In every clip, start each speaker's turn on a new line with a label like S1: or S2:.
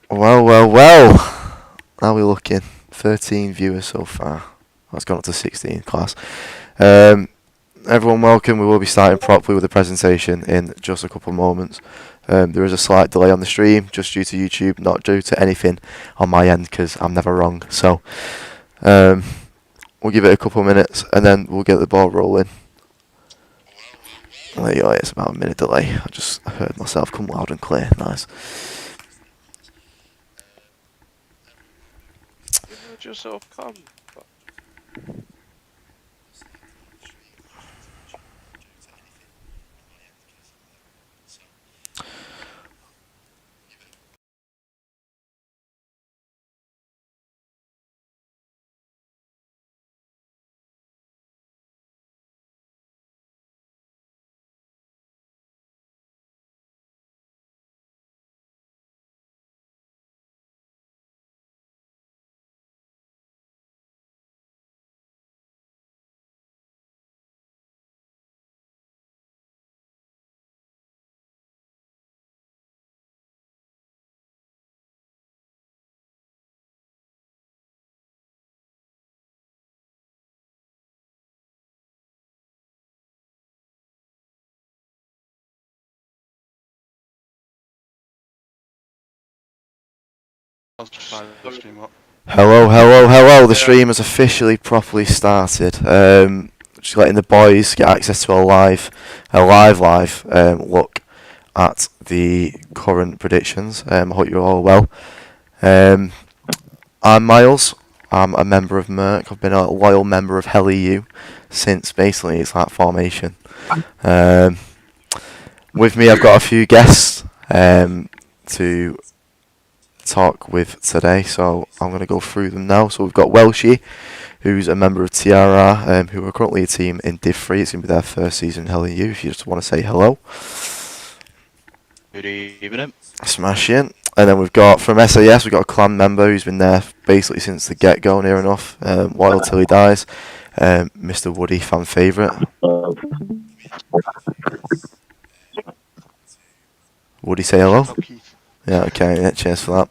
S1: Well. How are we looking? 13 viewers so far. That's gone up to 16 class. Um, Everyone welcome. We will be starting properly with the presentation in just a couple of moments. There is a slight delay on the stream just due to YouTube, not due to anything on my end because I'm never wrong. So we'll give it a couple of minutes and then we'll get the ball rolling. There you go, it's about a minute delay. I just heard myself come loud and clear. Nice.
S2: You heard yourself come.
S1: Hello. The
S2: Yeah.
S1: stream has officially properly started. Just letting the boys get access to a live look at the current predictions. I hope you're all well. I'm Miles. I'm a member of Merc. I've been a loyal member of Hell EU since basically its like formation. With me, I've got a few guests to talk with today, so I'm going to go through them now. So we've got Welshie, who's a member of TRR, who are currently a team in Div 3. It's going to be their first season in Hell EU, if you just want to say hello.
S3: Good evening.
S1: Smash in. And then we've got, from SAS, we've got a clan member who's been there basically since the get-go, near enough, loyal till he dies, Mr. Woody, fan favourite. Woody, say hello? Yeah, okay, yeah, cheers for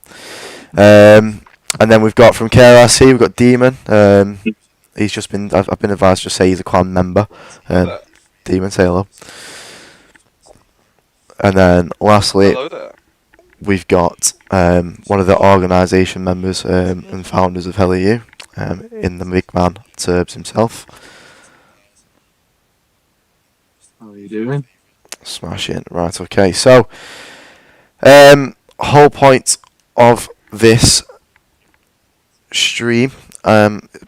S1: that. And then we've got from KRC, we've got Demon. He's just been, I've been advised to just say he's a clan member. Demon, say hello. And then lastly,
S2: Hello there.
S1: we've got one of the organisation members and founders of Hell EU, in the big man, Turbs himself.
S4: How are you doing?
S1: Smashing. Right, okay. So, whole point of this stream,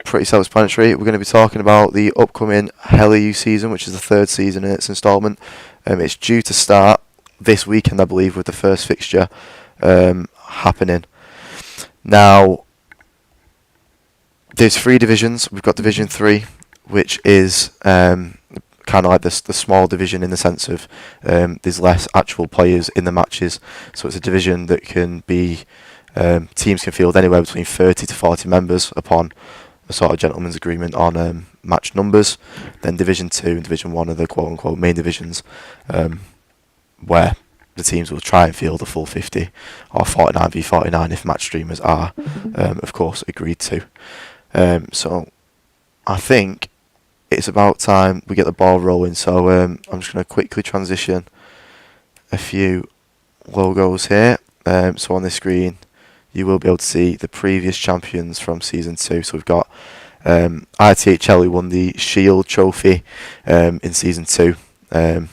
S1: pretty self-explanatory. We're going to be talking about the upcoming Hell EU season, which is the third season in its instalment. It's due to start this weekend, I believe, with the first fixture happening. Now, there's 3 divisions. We've got Division 3, which is kind of like the small division in the sense of there's less actual players in the matches. So it's a division that can be, teams can field anywhere between 30 to 40 members upon a sort of gentleman's agreement on match numbers. Then Division 2 and Division 1 are the quote-unquote main divisions, where the teams will try and field a full 50 or 49 v 49 if match streamers are, of course, agreed to. So I think it's about time we get the ball rolling. So I'm just going to quickly transition a few logos here. So on the screen, you will be able to see the previous champions from Season 2. So we've got ITHL, who won the Shield Trophy in Season 2. Then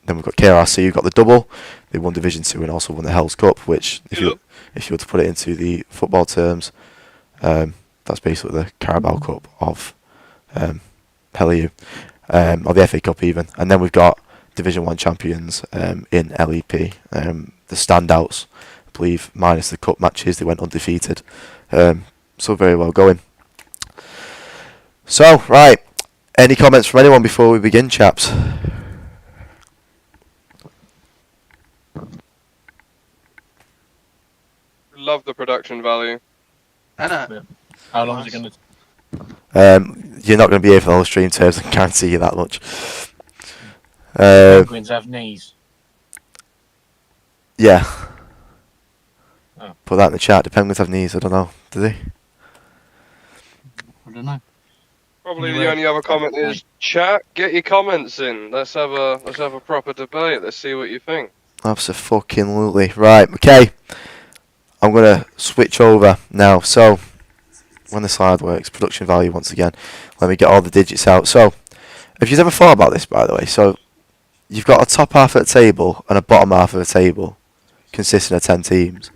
S1: we've got KRC, who got the double. They won Division 2 and also won the Hell's Cup, which, if you were to put it into the football terms, that's basically the Carabao Cup of Hell EU, or the FA Cup even. And then we've got Division 1 champions in LEP. The standouts, I believe, minus the cup matches, they went undefeated. So very well going. So, right, any comments from anyone before we begin, chaps?
S2: Love the production value.
S3: Anna.
S4: How long is it going to
S1: You're not going to be here for the whole stream, Terms. I can guarantee you that much.
S4: Penguins have knees?
S1: Yeah. Put that in the chat. Do Penguins have knees? I don't know. Do they?
S4: I don't know.
S2: Probably
S4: Anyway,
S2: the only other comment is chat. Get your comments in. Let's have a proper debate. Let's see what you think.
S1: Absolutely. Right. Okay. I'm gonna switch over now. So when the slide works, production value once again. Let me get all the digits out. So, have you ever thought about this, by the way? So, you've got a top half of the table and a bottom half of the table, consisting of 10 teams.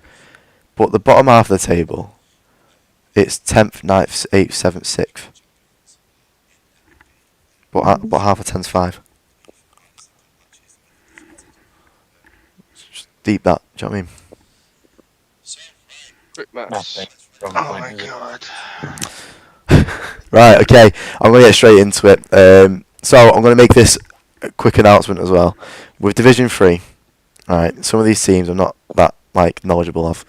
S1: But the bottom half of the table, it's 10th, 9th, 8th, 7th, 6th. But half of 10's 5. Just deep that. Do you know what I mean?
S2: Quick maths.
S4: Nothing. Wrong
S3: Oh
S4: point,
S3: my
S4: is it?
S3: god.
S1: Right, okay. I'm going to get straight into it. So I'm going to make this a quick announcement as well. With Division 3, right, some of these teams I'm not that knowledgeable of,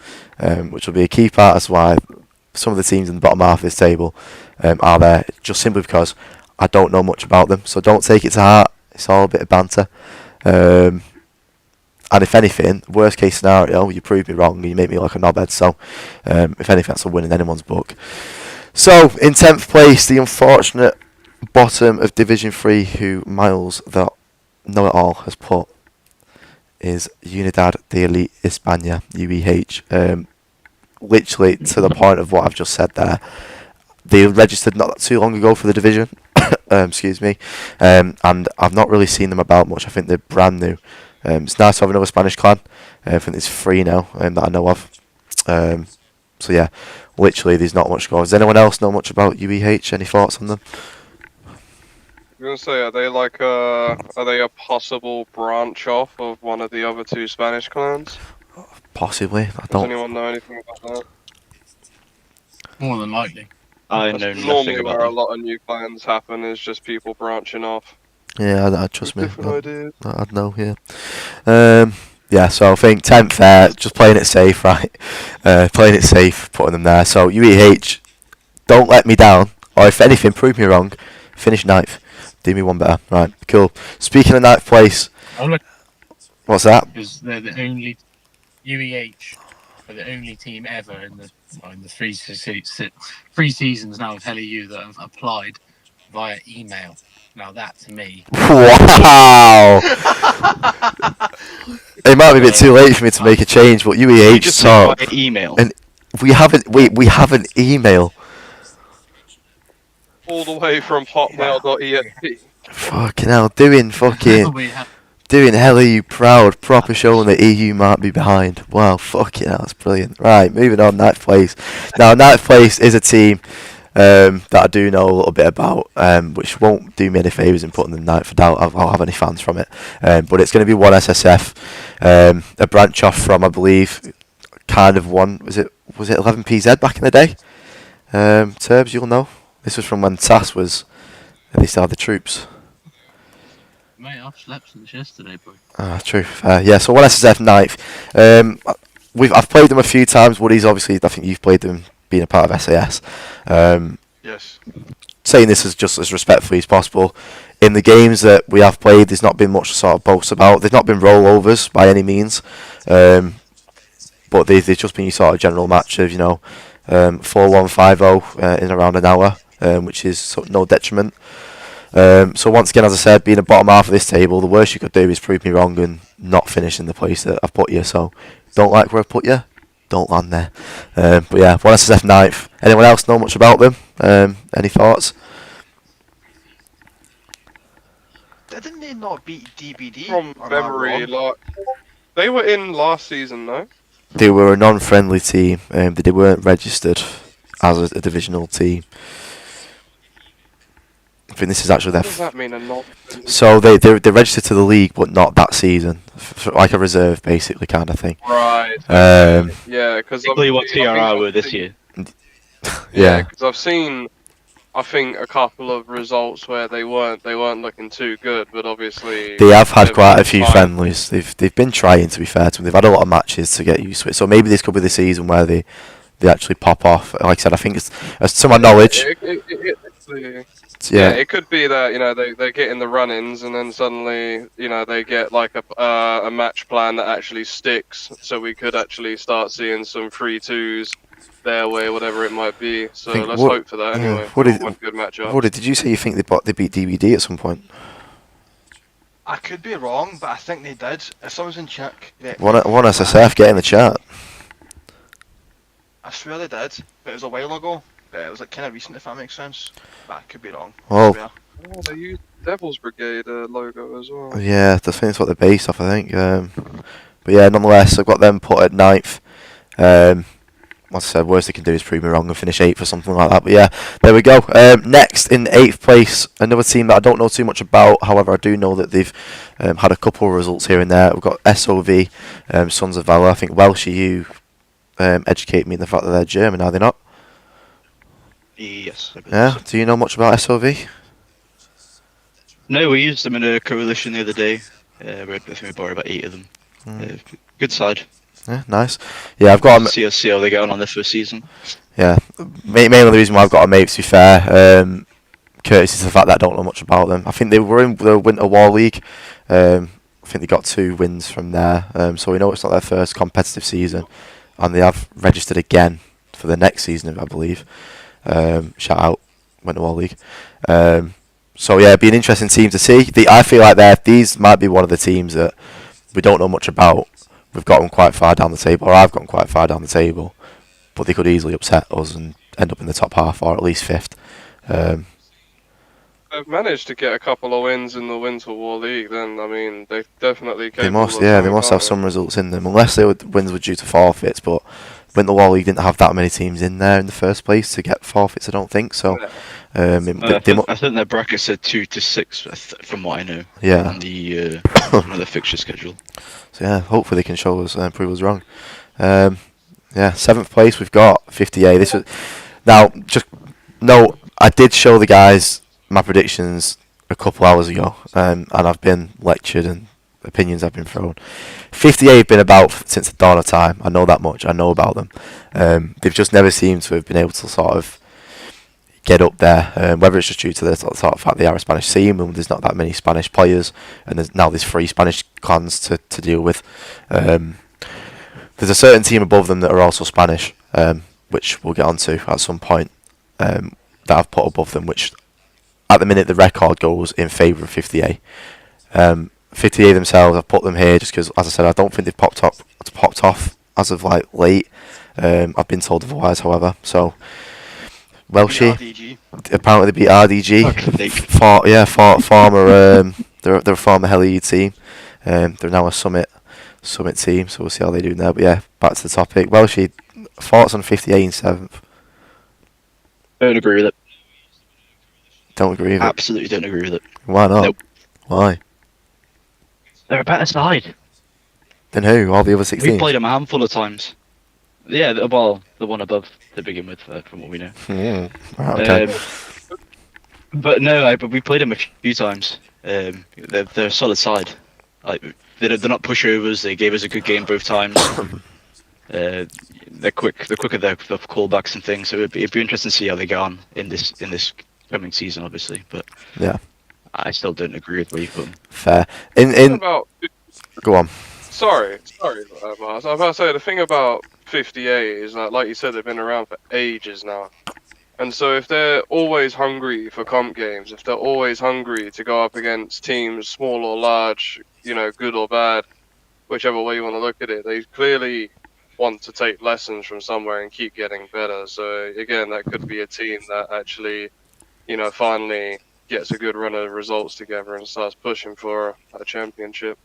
S1: which will be a key part as to why some of the teams in the bottom half of this table are there, just simply because I don't know much about them. So don't take it to heart. It's all a bit of banter. And if anything, worst case scenario, you prove me wrong and you make me like a knobhead. So, if anything, that's a win in anyone's book. So, in 10th place, the unfortunate bottom of Division 3, who Miles, the know-it-all, has put, is Unidad de Elite España, UEH. Literally, to the point of what I've just said there. They registered not too long ago for the division. Excuse me. And I've not really seen them about much. I think they're brand new. It's nice to have another Spanish clan. I think there's 3 now that I know of. So yeah, literally there's not much going on. Does anyone else know much about UEH? Any thoughts on them?
S2: I was gonna say, are they a possible branch off of one of the other 2 Spanish clans?
S1: Possibly. I
S2: Does
S1: don't.
S2: anyone know anything about that?
S4: More than likely.
S3: I
S2: That's
S3: know nothing
S2: normally
S3: about
S2: where a
S3: them.
S2: lot of new clans happen, is just people branching off.
S1: Yeah, I trust me.
S2: Different ideas.
S1: I'd know. Yeah. Yeah. So I think 10th there, just playing it safe, right? Playing it safe, putting them there. So UEH, don't let me down, or if anything, prove me wrong. Finish 9th. Do me one better. Right. Cool. Speaking of 9th place,
S4: Oh look,
S1: what's that?
S4: because they're the only UEH are the only team ever in the 3 seasons now of Heli U that have applied via email. Now that to me,
S1: Wow. It might be a bit too late for me to make a change, but
S3: You
S1: UEH
S3: just
S1: saw.
S3: by email.
S1: And we haven't. We have an email.
S2: All the way from hotmail.exe.
S1: Fucking hell, doing
S4: we have
S1: hell are you proud, proper showing that EU might be behind. Wow, fucking hell, that's brilliant. Right, moving on, 9th place. Now, 9th place is a team that I do know a little bit about, which won't do me any favours in putting them 9th. I doubt I'll have any fans from it. But it's going to be 1SSF, a branch off from, I believe, kind of one, was it 11PZ back in the day? Turbs, you'll know. This was from when SAS was, they still had the troops.
S4: mate, I've slept since yesterday, bro.
S1: Ah, true. Yeah, so 1SSF 9th. I've played them a few times. Woody's obviously, I think you've played them being a part of SAS.
S3: Yes.
S1: Saying this as just as respectfully as possible. In the games that we have played, there's not been much to sort of boast about. There's not been rollovers by any means. But they've just been your sort of general match of, 4-1-5-0 in around an hour, which is sort of no detriment. So once again, as I said, being a bottom half of this table, the worst you could do is prove me wrong and not finish in the place that I've put you. So don't like where I've put you, don't land there. But yeah, 1SSF 9th. Anyone else know much about them? Any thoughts?
S3: Didn't they not beat DBD?
S2: From
S3: Or am I
S2: memory,
S3: wrong?
S2: they were in last season, though.
S1: They were a non-friendly team. They weren't registered as a divisional team. I think this is actually their.
S2: What does that mean? A not?
S1: So they're registered to the league, but not that season, like a reserve, basically, kind of thing.
S2: Right.
S1: Um,
S2: Yeah, because
S3: Basically what TRR were this year.
S1: yeah.
S2: because I've seen, I think, a couple of results where they weren't looking too good, but obviously
S1: They have had
S2: they've
S1: quite a
S2: been
S1: few
S2: fine.
S1: friendlies. They've been trying, to be fair to them. They've had a lot of matches to get used to it. So maybe this could be the season where they actually pop off. Like I said, I think it's, as to my knowledge.
S2: It's obviously.
S1: Yeah,
S2: It could be that they get in the run-ins and then suddenly they get like a match plan that actually sticks. So we could actually start seeing some 3-2s their way, whatever it might be. So
S1: think
S2: let's hope for that anyway.
S1: what did-
S2: One good matchup.
S1: Woody, did you say you think they beat DBD at some point?
S3: I could be wrong, but I think they did. If someone's in check,
S1: One SSF, get in the chat.
S3: I swear they did, but it was a while ago. It was like kind of recent, if that makes sense. But I could be wrong.
S1: Well,
S3: Yeah.
S2: Oh, they used Devil's Brigade logo as well.
S1: yeah, I think that's what they're based off, I think. But yeah, nonetheless, I've got them put at 9th. Like I said, worst they can do is prove me wrong and finish 8th or something like that. But yeah, there we go. Next, in 8th place, another team that I don't know too much about. However, I do know that they've had a couple of results here and there. We've got SOV, Sons of Valor. I think Welsh, you educate me in the fact that they're German, are they not?
S3: Yes. I believe
S1: Yeah.
S3: so.
S1: Do you know much about SOV?
S5: No, we used them in a coalition the other day. I think we borrowed about 8 of them. Good side.
S1: Yeah, nice. Yeah, I've got them.
S5: See how they get on their first season.
S1: Yeah, mainly the reason why I've got a mate, to be fair, courtesy to the fact that I don't know much about them. I think they were in the Winter War League. I think they got 2 wins from there. So we know it's not their first competitive season, and they have registered again for the next season, I believe. Shout out Winter War League. So yeah, it'd be an interesting team to see. I feel like these might be one of the teams that we don't know much about. We've got them quite far down the table, or I've gotten quite far down the table, but they could easily upset us and end up in the top half, or at least 5th.
S2: They've managed to get a couple of wins in the Winter War League. Then I mean, they definitely.
S1: They must have some results in them, unless wins were due to forfeits. But Winter War League didn't have that many teams in there in the first place to get forfeits. I don't think so.
S5: I think their bracket said 2 to 6, from what I know.
S1: Yeah.
S5: On the fixture schedule.
S1: So yeah, hopefully they can show us and prove us wrong. Yeah, 7th place we've got 58. This was I did show the guys my predictions a couple hours ago, and I've been lectured and opinions have been thrown. 58 have been about since the dawn of time. I know that much. I know about them. They've just never seemed to have been able to sort of get up there, whether it's just due to the sort of fact they are a Spanish team and there's not that many Spanish players, and there's 3 Spanish clans to deal with. There's a certain team above them that are also Spanish, which we'll get onto at some point, that I've put above them, which at the minute the record goes in favour of 50A. 50A themselves, I've put them here just because, as I said, I don't think they've popped off as of like late. I've been told otherwise, however. So Welshie,
S3: RDG.
S1: apparently they beat RDG. Former. They're a former Helly team. They're now a Summit team, so we'll see how they do now. But yeah, back to the topic. Welshie, thoughts on 58 and 7th?
S5: Don't agree with it.
S1: Don't agree with it.
S5: Absolutely don't agree with it.
S1: Why not?
S5: Nope.
S1: Why?
S5: They're a better side.
S1: Then who? All the other 16?
S5: We played them a handful of times. Yeah, the one above to begin with, from what we know.
S1: Right, okay.
S5: But we played them a few times. They're a solid side. Like they're not pushovers. They gave us a good game both times. They're quick. They're quick at their callbacks and things. So it'd be interesting to see how they go on in this coming season, obviously. But
S1: Yeah.
S5: I still don't agree with where you put them.
S1: Fair. Go on.
S2: Sorry, Mars. I was about to say the thing about 58 is that, like you said, they've been around for ages now. And so if they're always hungry for comp games, if they're always hungry to go up against teams, small or large, good or bad, whichever way you want to look at it, they clearly want to take lessons from somewhere and keep getting better. So again, that could be a team that actually, finally gets a good run of results together and starts pushing for a championship.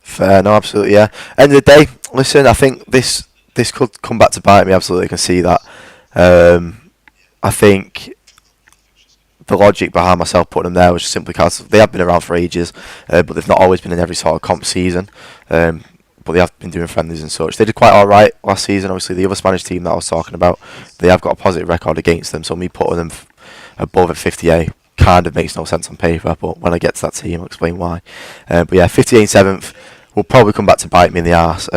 S1: Fair, no, absolutely, yeah. End of the day, listen, I think this could come back to bite me, absolutely, I can see that. I think the logic behind myself putting them there was just simply because they have been around for ages, but they've not always been in every sort of comp season. But they have been doing friendlies and such. They did quite alright last season. Obviously, the other Spanish team that I was talking about, they have got a positive record against them, so me putting them above at 58 kind of makes no sense on paper, but when I get to that team, I'll explain why. But yeah, 58 and 7th will probably come back to bite me in the arse.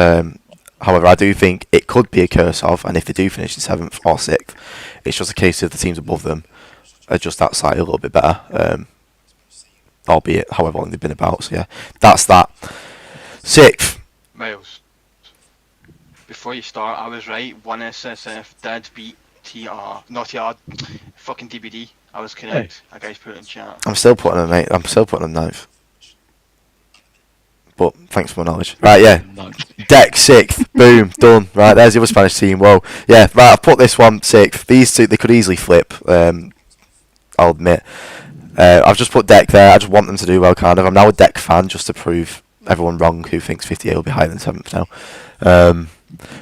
S1: However, I do think it could be a curse of, and if they do finish in 7th or 6th, it's just a case of the teams above them are just that slightly a little bit better, albeit however long they've been about. So yeah, that's that. 6th.
S3: Miles, before you start, I was right. 1SSF did beat not TR, fucking DBD. I was correct. That guy's put it in chat.
S1: I'm still putting them, mate. I'm still putting them 9th. But thanks for my knowledge. Right, yeah.
S5: No.
S1: Deck 6th. Boom. Done. Right, there's the other Spanish team. Whoa. Yeah, right, I've put this one 6th. These two, they could easily flip, I'll admit. I've just put Deck there. I just want them to do well, kind of. I'm now a Deck fan, just to prove everyone wrong who thinks 58 will be higher than 7th now.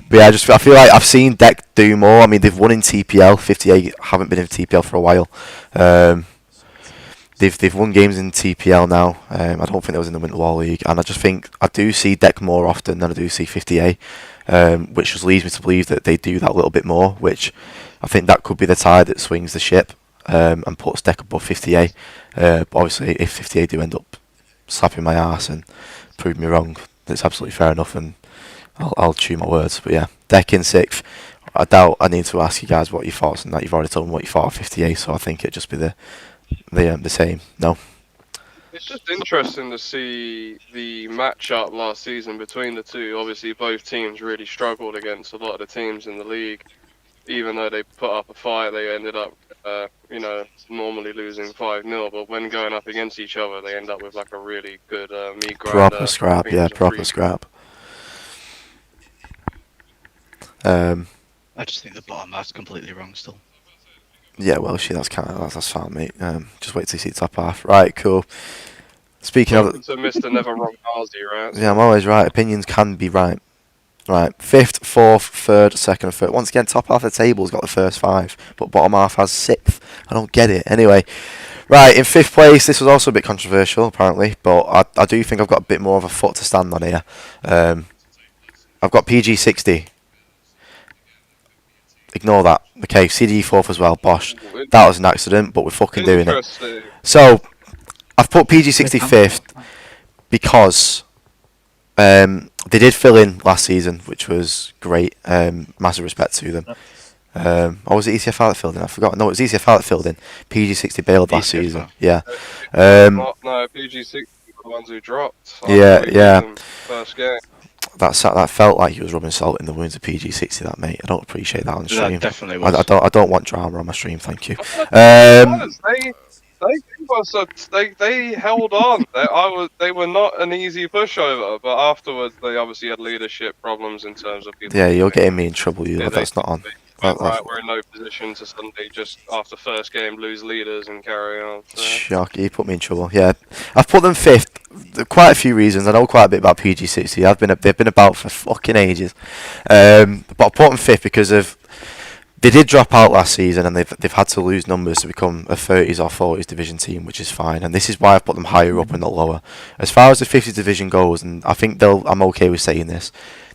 S1: But yeah, I feel like I've seen Deck do more. I mean, they've won in TPL. 58 haven't been in TPL for a while. They've won games in TPL now. I don't think they was in the Winter War League, and I just think I do see Deck more often than I do see 58, which just leads me to believe that they do that little bit more. Which I think that could be the tide that swings the ship and puts Deck above 58. But obviously, if 58 do end up slapping my ass and prove me wrong, that's absolutely fair enough, and I'll chew my words. But yeah, Deck in 6th. I doubt I need to ask you guys what your thoughts on that. You've already told me what you thought of 58, so I think it'd just be the same. No.
S2: It's just interesting to see the matchup last season between the two. Obviously, both teams really struggled against a lot of the teams in the league. Even though they put up a fight, they ended up, normally losing 5-0. But when going up against each other, they end up with like a really good meat grinder.
S1: Proper scrap, yeah, proper scrap.
S5: I just think the bottom half's completely wrong still.
S1: Yeah, well, shit, that's fine, mate. Just wait till you see the top half. Right, cool. Speaking of,
S2: So Mr. Never Wrong Nazi, right?
S1: yeah, I'm always right. Opinions can be right. Right, 5th, 4th, 3rd, 2nd, and 3rd. Once again, top half of the table's got the first 5, but bottom half has 6th. I don't get it. Anyway, right, in 5th place, this was also a bit controversial, apparently, but I do think I've got a bit more of a foot to stand on here. I've got PG60. Ignore that. Okay, CDE 4th as well, bosh. That was an accident, but we're fucking doing it.
S2: Interesting.
S1: So, I've put PG60 5th because they did fill in last season, which was great. Massive respect to them. Or was it ECFR that filled in? I forgot. No, it was ECFR that filled in. PG60 bailed last
S5: ECFR.
S1: season. Yeah.
S2: No, PG6 were the ones who dropped.
S1: Yeah.
S2: First game.
S1: That felt like he was rubbing salt in the wounds of PG60. That, mate. I don't appreciate that on stream.
S5: That definitely was.
S1: I don't want drama on my stream. Thank you.
S2: They held on. They were not an easy pushover, but afterwards they obviously had leadership problems in terms of people.
S1: Yeah, you're getting me in trouble. That's not on.
S2: Right, we're in no position to suddenly just after first game lose leaders and carry on. So.
S1: Shock, you put me in trouble. Yeah, I've put them 5th. There are quite a few reasons. I know quite a bit about PG60. They've been about for fucking ages. But I put them 5th because they did drop out last season and they've had to lose numbers to become a 30s or 40s division team, which is fine. And this is why I've put them higher up and not lower. As far as the 50s division goes, and I think I'm okay with saying this,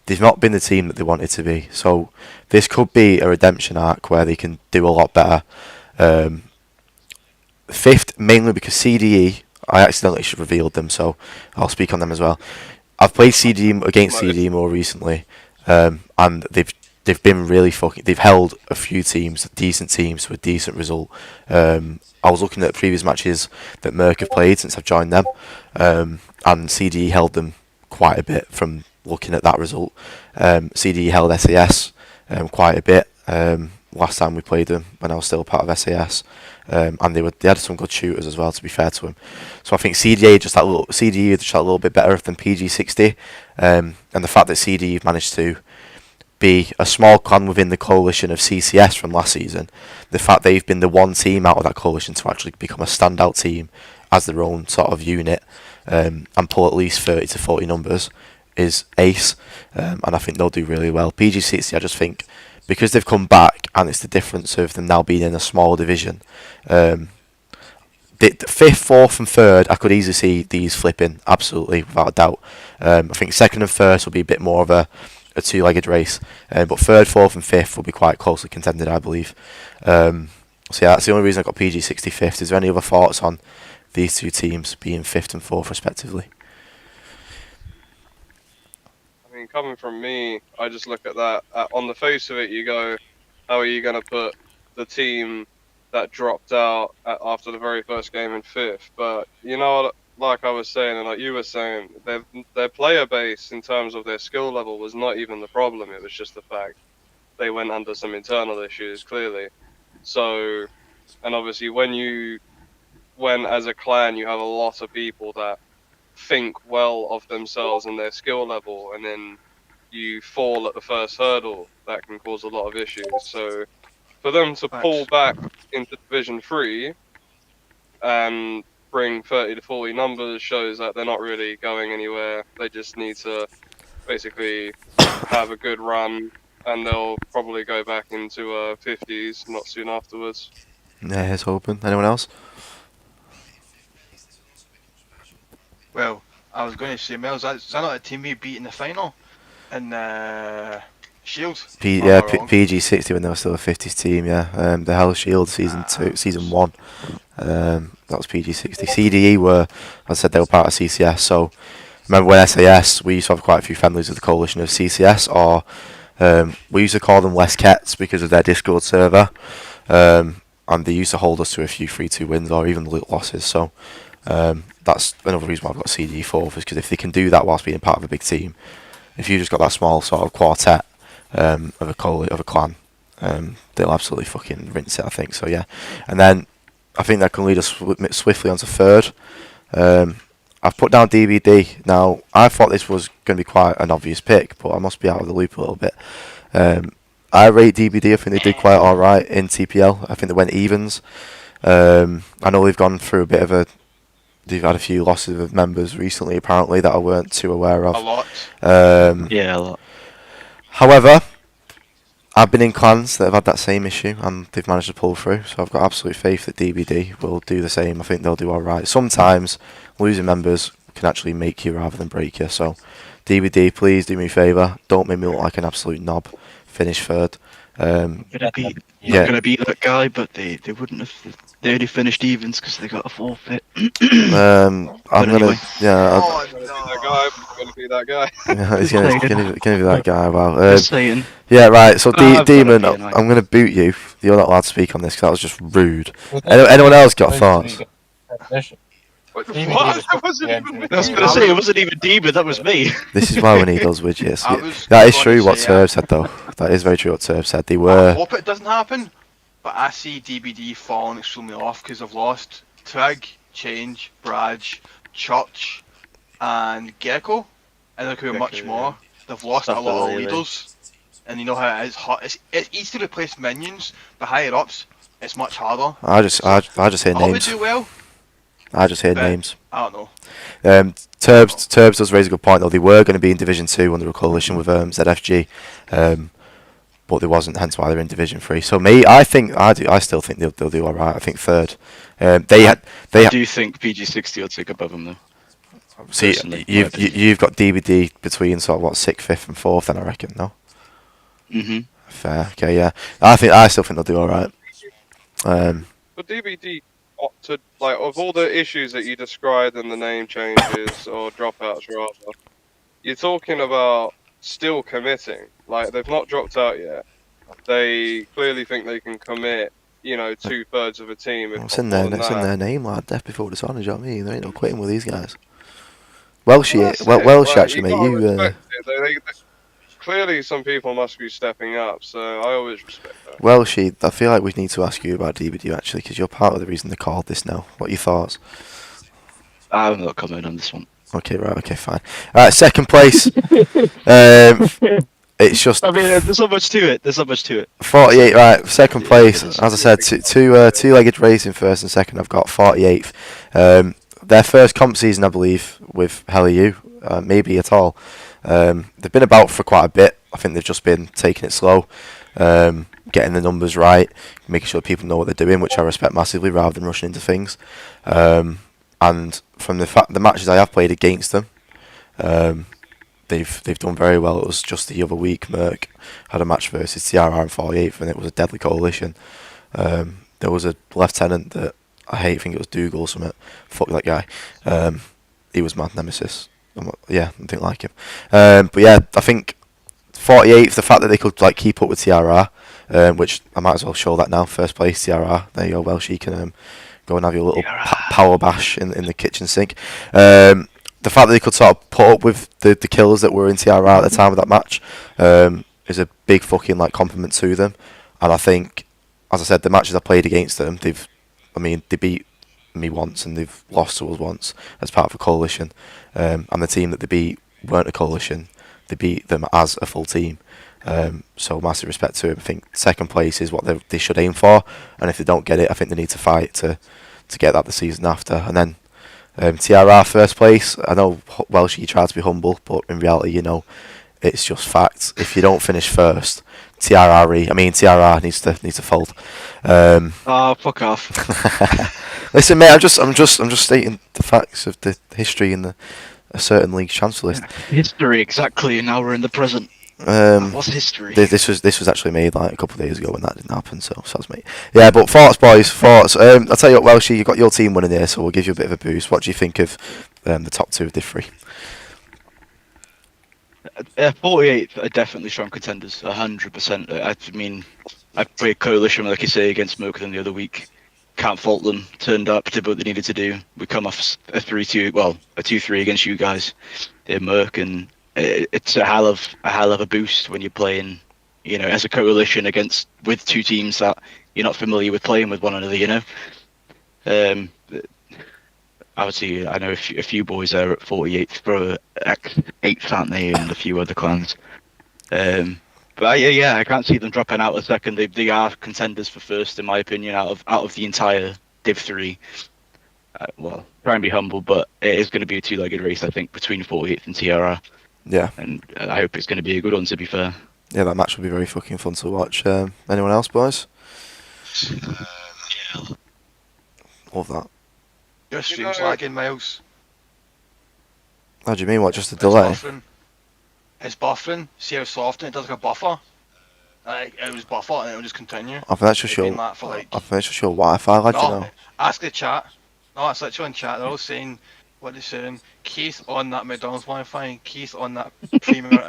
S1: they've not been the team that they wanted to be. So this could be a redemption arc where they can do a lot better. 5th, mainly because CDE, I accidentally should have revealed them, so I'll speak on them as well. I've played CDE against CDE more recently, and they've been really they've held a few decent teams to a decent result. I was looking at previous matches that Merc have played since I've joined them, and CDE held them quite a bit from looking at that result. CDE held SAS quite a bit last time we played them when I was still part of SAS, and they had some good shooters as well, to be fair to them. So I think CDE just that little bit better than PG60, and the fact that CDE managed to be a small clan within the coalition of CCS from last season, the fact they've been the one team out of that coalition to actually become a standout team as their own sort of unit, and pull at least 30 to 40 numbers is ace, and I think they'll do really well. PG60, I just think, because they've come back, and it's the difference of them now being in a small division, the 5th, 4th and 3rd, I could easily see these flipping, absolutely, without a doubt. I think 2nd and 1st will be a bit more of a two-legged race, but 3rd, 4th and 5th will be quite closely contended, I believe. So yeah, that's the only reason I got PG60 5th. Is there any other thoughts on these two teams being 5th and 4th respectively?
S2: I mean, mean, coming from me, I just look at that. On the face of it, you go, how are you going to put the team that dropped out after the very first game in fifth? But, you know, like I was saying, and like you were saying, their player base in terms of their skill level was not even the problem. It was just the fact they went under some internal issues, clearly. So, and obviously when as a clan you have a lot of people that think well of themselves and their skill level, and then you fall at the first hurdle, that can cause a lot of issues. So for them to pull back into Division 3 and bring 30 to 40 numbers shows that they're not really going anywhere. They just need to basically have a good run, and they'll probably go back into 50s not soon afterwards.
S1: Yeah, here's hoping. Anyone else?
S3: Well, I was going to say, Mel, is that not a team we beat in the final? In Shield?
S1: PG60 when they were still a 50s team, yeah. The Hell Shield season 1. That was PG60. CDE were, as I said, they were part of CCS, so remember when SAS, we used to have quite a few families of the coalition of CCS, or we used to call them Les Kets because of their Discord server, and they used to hold us to a few 3-2 wins or even losses, so that's another reason why I've got CDE 4th, is because if they can do that whilst being part of a big team, if you just got that small sort of quartet of a clan, they'll absolutely fucking rinse it, I think, so yeah. And then I think that can lead us swiftly onto third. I've put down DBD. Now, I thought this was going to be quite an obvious pick, but I must be out of the loop a little bit. I rate DBD. I think they did quite alright in TPL. I think they went evens. I know they've gone through a bit of a... They've had a few losses of members recently, apparently, that I weren't too aware of.
S3: A lot.
S5: Yeah, a lot.
S1: However, I've been in clans that have had that same issue and they've managed to pull through, so I've got absolute faith that DBD will do the same. I think they'll do alright. Sometimes losing members can actually make you rather than break you, so DBD, please do me a favour, don't make me look like an absolute knob. Finish third.
S5: Not gonna beat that guy, but they wouldn't have. They only finished evens because they got a forfeit.
S1: I'm
S5: anyway.
S2: Gonna be that guy.
S1: Yeah, he's gonna be that guy. Wow.
S5: Just saying.
S1: Yeah, right. So
S5: I've
S1: Demon,
S5: gotta be annoying.
S1: I'm gonna boot you. You're not allowed to speak on this because that was just rude. Anyone else got thoughts?
S2: What? That wasn't even
S5: I was gonna say it wasn't even Demon. That was me.
S1: This is why we need those widgets.
S3: I was
S1: That is
S3: gonna
S1: true what
S3: say,
S1: Serve said though. That is very true what Serve said. They
S3: I
S1: were.
S3: hope it doesn't happen, but I see DBD falling extremely off because they've lost Trig, Change, Braj, Church, and Gecko, and there could be much more. They've lost a lot of leaders, and you know how it is hard. It's easy to replace minions, but higher ups, it's much harder.
S1: I just hear
S3: I hope they
S1: names.
S3: do well.
S1: I just hear
S3: but
S1: names.
S3: I don't know.
S1: Turbs does raise a good point though. They were going to be in Division 2 under a coalition with ZFG, but they wasn't. Hence why they're in Division 3. So I still think they'll do all right. I think third. I
S5: do think PG60 will take above them though.
S1: See,
S5: personally,
S1: you've got DBD between sort of what 6th, 5th, and 4th. Then I reckon no.
S5: Mhm.
S1: Fair. Okay. Yeah. I still think they'll do all right.
S2: But DBD, like, of all the issues that you described in the name changes or dropouts rather, you're talking about still committing. Like, they've not dropped out yet. They clearly think they can commit, 2/3 of a team.
S1: It's in their name, like death before dishonor. You know what I mean? There ain't no quitting with these guys. Welsh actually, mate. You.
S2: Clearly, some people must be stepping up, so I always respect that.
S1: Welshy, I feel like we need to ask you about DBD actually, because you're part of the reason they called this now. What are your thoughts?
S5: I'm not commenting on this one.
S1: Okay, right. Okay, fine. All right, second place. It's just.
S5: I mean, there's not much to it.
S1: 48. Right, second place. As I said, two-legged race in first and second. I've got 48th. Their first comp season, I believe, with Hell U, maybe at all. They've been about for quite a bit. I think they've just been taking it slow, getting the numbers right, making sure people know what they're doing, which I respect massively, rather than rushing into things. And from the matches I have played against them, they've done very well. It was just the other week, Merc had a match versus TRR in 48th, and it was a deadly coalition. There was a lieutenant that I think it was Dougal or something. Fuck that guy. He was my nemesis. Yeah, I didn't like him. But yeah, I think 48th, the fact that they could like keep up with TRR, which I might as well show that now. First place, TRR. There you go, Welsh. You can go and have your little power bash in the kitchen sink. The fact that they could sort of put up with the killers that were in TRR at the time of that match is a big fucking like compliment to them. And I think, as I said, the matches I played against them, they beat me once and they've lost to us once as part of a coalition. And the team that they beat weren't a coalition; they beat them as a full team. So massive respect to him. I think second place is what they should aim for, and if they don't get it, I think they need to fight to get that the season after. And then TRR first place. I know Welsh, you try to be humble, but in reality, you know, it's just facts. If you don't finish first, TRR needs to fold.
S5: Fuck off.
S1: Listen, mate, I'm just stating the facts of the history in a certain league's transfer list.
S5: History, exactly, and now we're in the present. What's history?
S1: This was actually made like a couple of days ago when that didn't happen, so that's me. Yeah, but thoughts, boys, thoughts. I'll tell you what, Welshie, you got your team winning here, so we'll give you a bit of a boost. What do you think of the top two of Div 3?
S5: 48 are definitely strong contenders, 100%. I mean, I played Coalition, like you say, against Mocha the other week. Can't fault them. Turned up, did what they needed to do. We come off a 3-2, well, a 2-3 against you guys in Merc, and it's a hell of a boost when you're playing, you know, as a coalition with two teams that you're not familiar with playing with one another, you know. Obviously, I know a few boys there at 48th for X8, aren't they, and a few other clans. But I can't see them dropping out a second. They are contenders for first, in my opinion, out of the entire Div 3. Well, try and be humble, but it is going to be a two-legged race, I think, between 48th and TRR.
S1: Yeah.
S5: And I hope it's going to be a good one, to be fair.
S1: Yeah, that match will be very fucking fun to watch. Anyone else, boys?
S6: Yeah.
S1: Love that.
S3: Your stream's lagging, Miles.
S1: How do you mean? What? Just a delay?
S3: It's buffering. See how soft it does like a buffer? It was buffer and it will just continue.
S1: I think that's just
S3: It's
S1: your.
S3: been that for like.
S1: I think that's just your Wi-Fi, lad. You
S3: No,
S1: know.
S3: ask the chat. No, it's literally in chat. They're all saying what they're saying. Keith on that McDonald's Wi-Fi. Keith on that Premier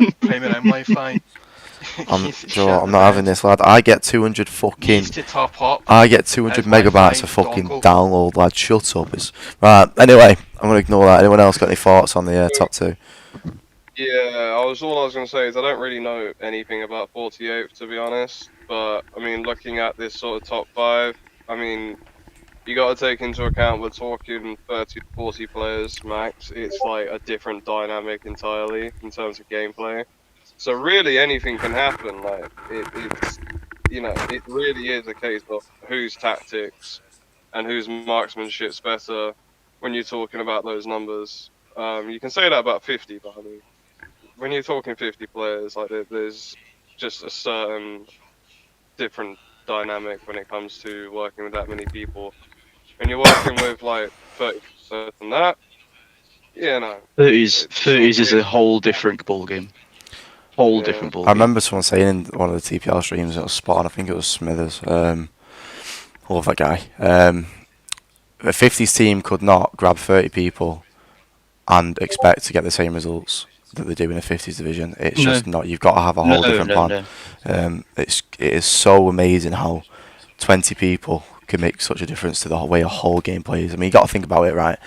S3: M Wi-Fi.
S1: I'm not having this, lad. I get 200 fucking.
S3: Needs to top up.
S1: I get 200
S3: His Wi-Fi
S1: megabytes of fucking
S3: dongle.
S1: download, lad. Shut up. Right. Anyway, I'm gonna ignore that. Anyone else got any thoughts on the top two?
S2: Yeah, all I was gonna say is I don't really know anything about 48, to be honest. But I mean, looking at this sort of top five, I mean, you got to take into account we're talking 30 to 40 players max. It's like a different dynamic entirely in terms of gameplay. So really, anything can happen. Like it's, you know, it really is a case of whose tactics and whose marksmanship's better when you're talking about those numbers. You can say that about 50, but I mean, when you're talking 50 players, like there's just a certain different dynamic when it comes to working with that many people. When you're working with like 30 and that, yeah, no.
S5: 30s is a whole different ballgame. Different ballgame.
S1: I remember someone saying in one of the TPL streams, it was spot on. I think it was Smithers. Love that guy. A 50s team could not grab 30 people and expect to get the same results that they do in a 50s division. It's just not. You've got to have a whole different plan. It is so amazing how 20 people can make such a difference to the way a whole game plays. I mean, you got to think about it, right?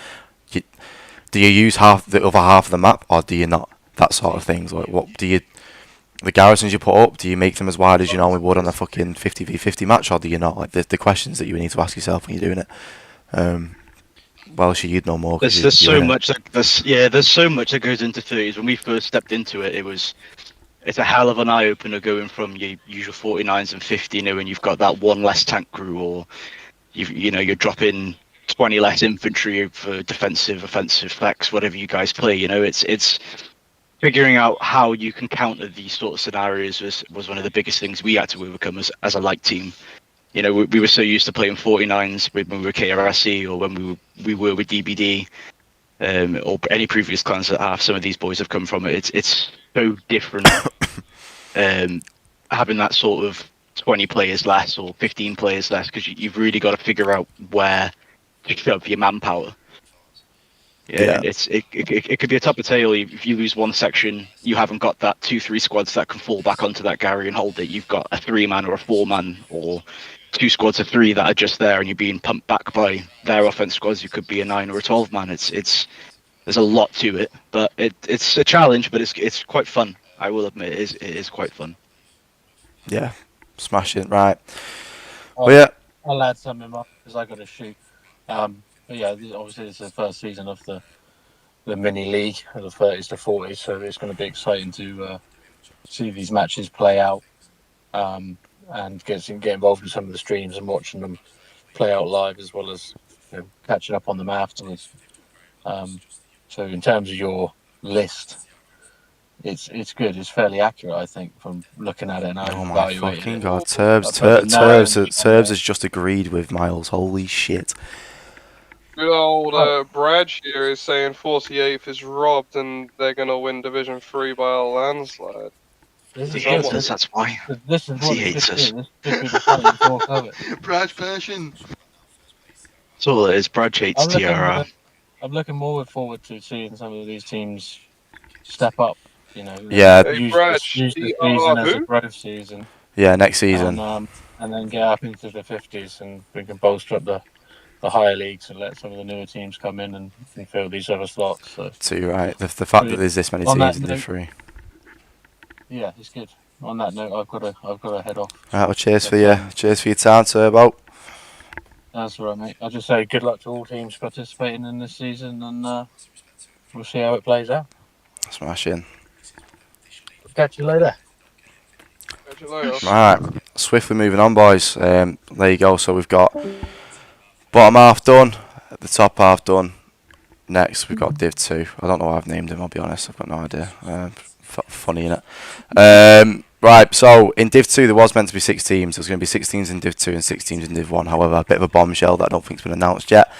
S1: Do you use the other half of the map, or do you not? That sort of things. Like, what do you? The garrisons you put up, do you make them as wide as you normally would on a fucking 50v50 match, or do you not? Like the questions that you need to ask yourself when you're doing it. Well, you'd know more.
S5: There's so much that goes into 30s. When we first stepped into it, it's a hell of an eye opener going from your usual 49s and 50, you know, when you've got that one less tank crew, or you're dropping 20 less infantry for defensive, offensive flex, whatever you guys play. You know, it's figuring out how you can counter these sort of scenarios was one of the biggest things we had to overcome as a light team. You know, we were so used to playing 49s when we were KRSC, or when we were with DBD, or any previous clans that some of these boys have come from. It's so different having that sort of 20 players less or 15 players less, because you've really got to figure out where to shove your manpower. Yeah, it could be a top of tail. If you lose one section, you haven't got that 2-3 squads that can fall back onto that Gary and hold it. You've got a 3-man or a 4-man or 2 squads of 3 that are just there, and you're being pumped back by their offense squads. You could be a 9 or a 12-man. It's there's a lot to it, but it's a challenge, but it's quite fun. I will admit, it is quite fun.
S1: Yeah, smashing, right.
S4: I'll,
S1: Well, yeah,
S4: I'll add something up because I got to shoot. But yeah, obviously it's the first season of the mini league of the 30s to 40s, so it's going to be exciting to see these matches play out, and get involved in some of the streams and watching them play out live, as well as catching up on them afterwards. So in terms of your list, it's good. It's fairly accurate, I think, from looking at it and how
S1: oh
S4: you've
S1: my
S4: evaluated
S1: fucking
S4: it.
S1: god, Turbs has just agreed with Miles. Holy shit.
S2: Good old Brad here is saying 48th is robbed and they're going to win Division 3 by a landslide.
S4: This
S5: He
S4: is
S5: hates
S4: what
S5: us, that's why.
S4: this is what
S5: He
S4: it
S5: hates
S4: should
S5: us.
S4: be. This should be the fighting talk of it.
S3: Brad passion.
S5: That's all it is. Brad hates TRR.
S4: I'm looking more forward to seeing some of these teams step up.
S1: Yeah.
S2: Hey,
S4: use
S2: Brad,
S4: the season as a growth season,
S1: Yeah, next season.
S4: and then get up into the 50s, and we can bolster up the higher leagues and let some of the newer teams come in and fill these other slots. So
S1: Too right. The fact that there's this many
S4: On
S1: teams
S4: that
S1: in Div
S4: note-
S1: 3.
S4: yeah, it's good. On that note, I've got to head off.
S1: Right, well, cheers for your time, Turbo.
S4: That's all right, mate. I'll just say good luck to all teams participating in this season, and we'll see how it plays out.
S1: Smashing.
S4: Catch you later.
S2: catch you later.
S1: Right, swiftly moving on, boys. There you go. So we've got bottom half done, the top half done. Next, we've got Div 2. I don't know why I've named him, I'll be honest. I've got no idea. Funny, innit? Right, so in Div 2, there was meant to be 6 teams. There was going to be 6 teams in Div 2 and 6 teams in Div 1. However, a bit of a bombshell that I don't think's been announced yet.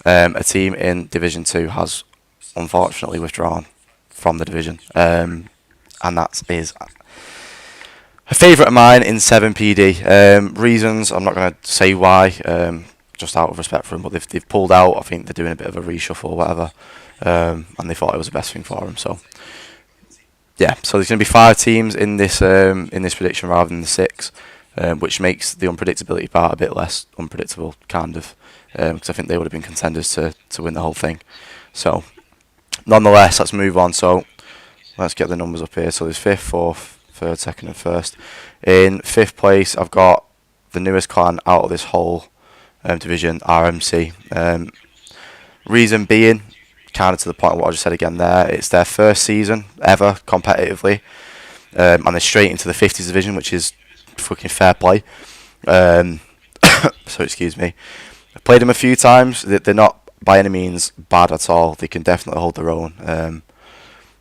S1: A team in Division 2 has unfortunately withdrawn from the division. And that is a favourite of mine in 7PD. Reasons, I'm not going to say why, just out of respect for them, but they've pulled out. I think they're doing a bit of a reshuffle or whatever, and they thought it was the best thing for them. So, yeah, so there's going to be 5 teams in this prediction rather than the 6, which makes the unpredictability part a bit less unpredictable, kind of, because I think they would have been contenders to win the whole thing. So, nonetheless, let's move on. So, let's get the numbers up here. So there's 5th, 4th, 3rd, 2nd and 1st. In 5th place, I've got the newest clan out of this whole division, RMC. Reason being, kind of to the point of what I just said again there, it's their first season ever competitively, and they're straight into the 50s division, which is fucking fair play. So excuse me. I've played them a few times. They're not by any means bad at all. They can definitely hold their own.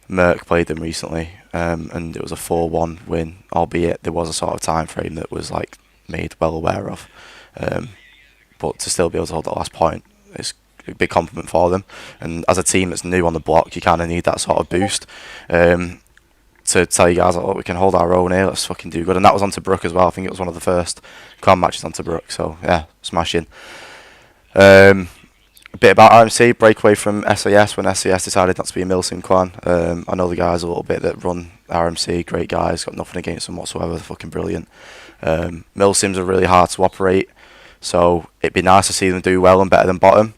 S1: Merck played them recently, and it was a 4-1 win, albeit there was a sort of time frame that was like made well aware of. But to still be able to hold that last point, it's a big compliment for them. And as a team that's new on the block, you kind of need that sort of boost to tell you guys, we can hold our own here, let's fucking do good. And that was on Tobruk as well. I think it was one of the first clan matches on Tobruk, so yeah, smashing. A bit about RMC, breakaway from SAS when SAS decided not to be a Milsim clan. I know the guys a little bit that run RMC, great guys, got nothing against them whatsoever, they're fucking brilliant. Milsims are really hard to operate, so it'd be nice to see them do well and better than bottom.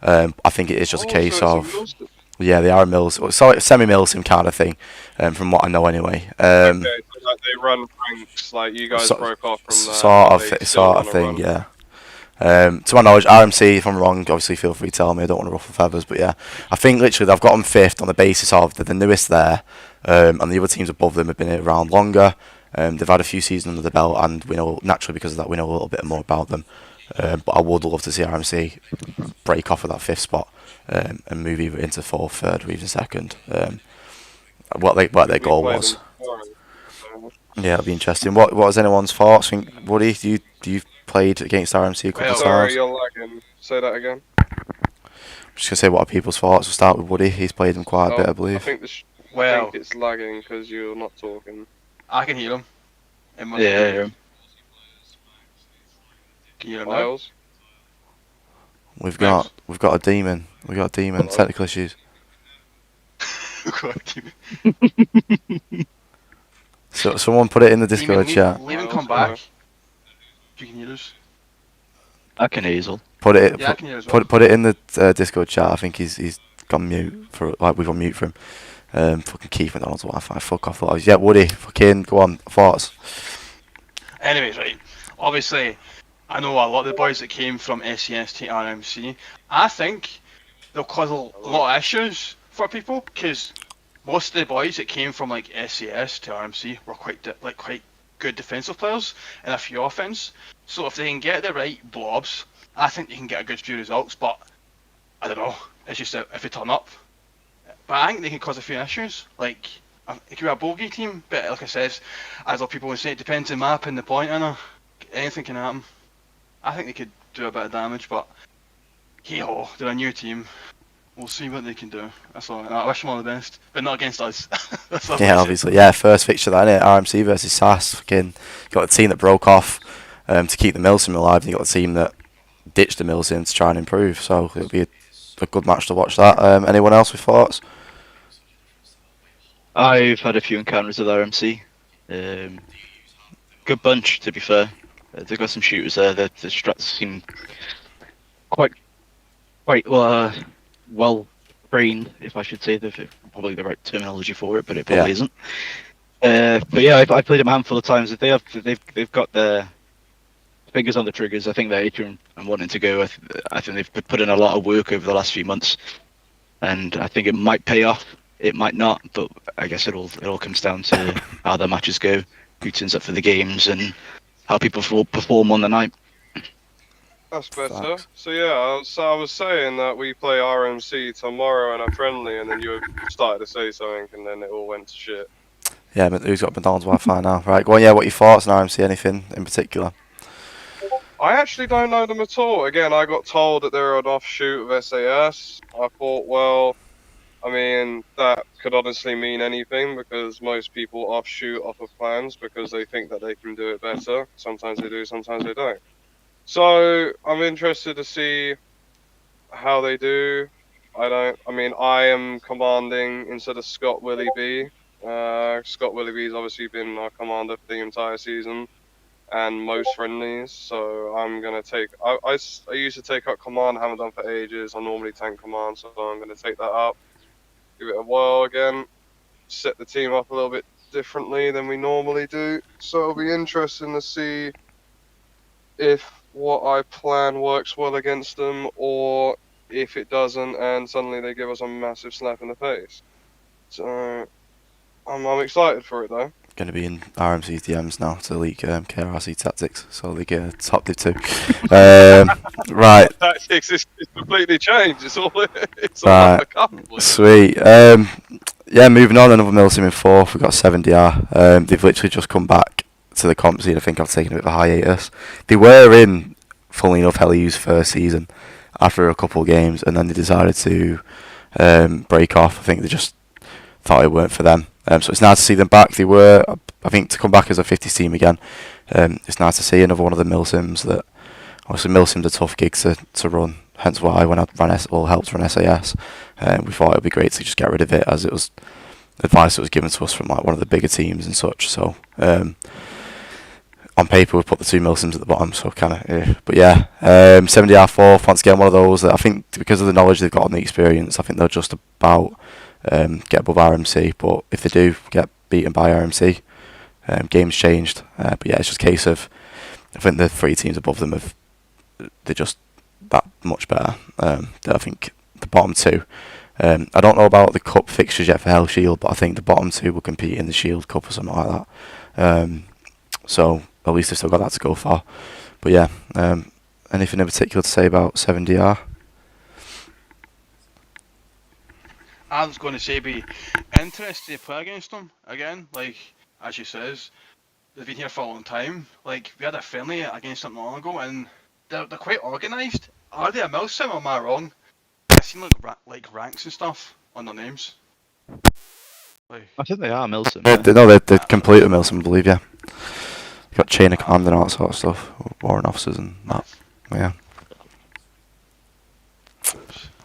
S1: I think it is just a case of, yeah, they are a Mills, so semi-Milsim kind of thing, from what I know anyway.
S2: Okay, so like they run ranks, like you guys broke off from that.
S1: Sort of thing, yeah. To my knowledge, RMC, if I'm wrong, obviously feel free to tell me, I don't want to ruffle feathers, but yeah, I think literally they've got them 5th on the basis of they're the newest there, and the other teams above them have been around longer. They've had a few seasons under the belt, and we know, naturally because of that, we know a little bit more about them. But I would love to see RMC break off of that 5th spot and move either into 4th, 3rd, or even 2nd. What their goal was. Yeah, it'll be interesting. What was anyone's thoughts? I think, Woody, do you played against RMC a couple of
S2: Sorry,
S1: times?
S2: you're lagging. Say that again.
S1: I'm just gonna say what are people's thoughts. We'll start with Woody. He's played them quite a bit, I
S2: I
S1: believe.
S2: think
S3: Well,
S2: think it's lagging because you're not talking.
S3: I can hear him.
S5: Yeah.
S3: Can you hear him now?
S2: Miles?
S1: We've got a demon. We've got a demon.
S2: Uh-oh.
S1: Technical issues. So someone put it in the Discord chat.
S3: Leave and
S2: Oh,
S3: come
S2: sorry.
S3: back. If you can hear us.
S5: I can hazel.
S3: Yeah, I can hear as well.
S1: Put it in the Discord chat. I think he's gone mute for we've on mute for him. Fucking Keith McDonald's Wi-Fi. Fuck off. Yeah, Woody. Fucking go on. Thoughts.
S3: Anyways, right. Obviously, I know a lot of the boys that came from SES to RMC. I think they'll cause a lot of issues for people because most of the boys that came from like SES to RMC were quite good defensive players and a few offense. So if they can get the right blobs, I think they can get a good few results. But I don't know. It's just if they turn up. But I think they can cause a few issues. Like it could be a bogey team, but like I says, as other people would say, it depends on the map and the point. Anything can happen. I think they could do a bit of damage, but hey ho, they're a new team. We'll see what they can do. That's all. I wish them all the best, but not against us. That's all.
S1: Yeah, obviously. Yeah, first fixture that, innit? RMC versus SAS. Fucking got a team that broke off to keep the Milsim alive, and you got a team that ditched the Milsim to try and improve. So it'll be a good match to watch that. Anyone else with thoughts?
S5: I've had a few encounters with RMC. Good bunch, to be fair. They've got some shooters there. The strats seem quite well trained, if I should say. Probably the right terminology for it, but it probably isn't. But yeah, I played them a handful of times. They've got their fingers on the triggers. I think they're itching and wanting to go. I think they've put in a lot of work over the last few months, and I think it might pay off. It might not, but I guess it all comes down to how the matches go, who turns up for the games, and how people perform on the night.
S2: That's better.
S1: Facts.
S2: So yeah, I was saying that we play RMC tomorrow and a friendly, and then you started to say something, and then it all went to shit.
S1: Yeah, but who's got McDonald's Wi-Fi now? Right, go on. Yeah, what are your thoughts on RMC? Anything in particular?
S2: I actually don't know them at all. Again, I got told that they're an offshoot of SAS. I thought, well, I mean, that could honestly mean anything because most people offshoot off of plans because they think that they can do it better. Sometimes they do, sometimes they don't. So I'm interested to see how they do. I am commanding instead of Scott Willie B. Scott Willie B's obviously been our commander for the entire season and most friendlies. So I'm gonna take. I used to take up command. Haven't done for ages. I normally tank command, so I'm gonna take that up. Give it a whirl again. Set the team up a little bit differently than we normally do. So it'll be interesting to see if what I plan works well against them, or if it doesn't, and suddenly they give us a massive slap in the face. So I'm excited for it though.
S1: Going to be in RMC's DMs now to leak KRC tactics, so they get a top div too. Right.
S2: Tactics is completely changed. It's all
S1: Right.
S2: under cover.
S1: Sweet. Yeah, moving on. Another Milsim in fourth. We've got 7DR. They've literally just come back to the comp scene. I think I've taken a bit of a hiatus. They were in, funnily enough, LU's first season after a couple of games, and then they decided to break off. I think they just thought it weren't for them. So it's nice to see them back. They were, I think, to come back as a 50s team again. It's nice to see another one of the Milsims that, obviously Milsim's a tough gig to run, hence why when I helped run SAS, we thought it would be great to just get rid of it, as it was advice that was given to us from like one of the bigger teams and such. So on paper we've put the two Milsims at the bottom, so kind of, but yeah, 7DR fourth, once again one of those that I think because of the knowledge they've got and the experience, I think they'll just about get above RMC, but if they do get beaten by RMC, game's changed. But yeah, it's just a case of, I think the three teams above them they're just that much better. I think the bottom two, I don't know about the cup fixtures yet for Hell Shield, but I think the bottom two will compete in the Shield Cup or something like that. So at least they've still got that to go for. But yeah, anything in particular to say about 7DR?
S3: I was going to say, be interested to play against them again. Like, as she says, they've been here for a long time. Like, we had a friendly against them not long ago, and they're quite organised. Are they a Milsim, or am I wrong? I've seen like ranks and stuff on their names. Like,
S5: I think they are Milsim.
S1: They're completely Milsim, I believe, yeah. You've got chain of command and all that sort of stuff, warrant officers and that. Yeah.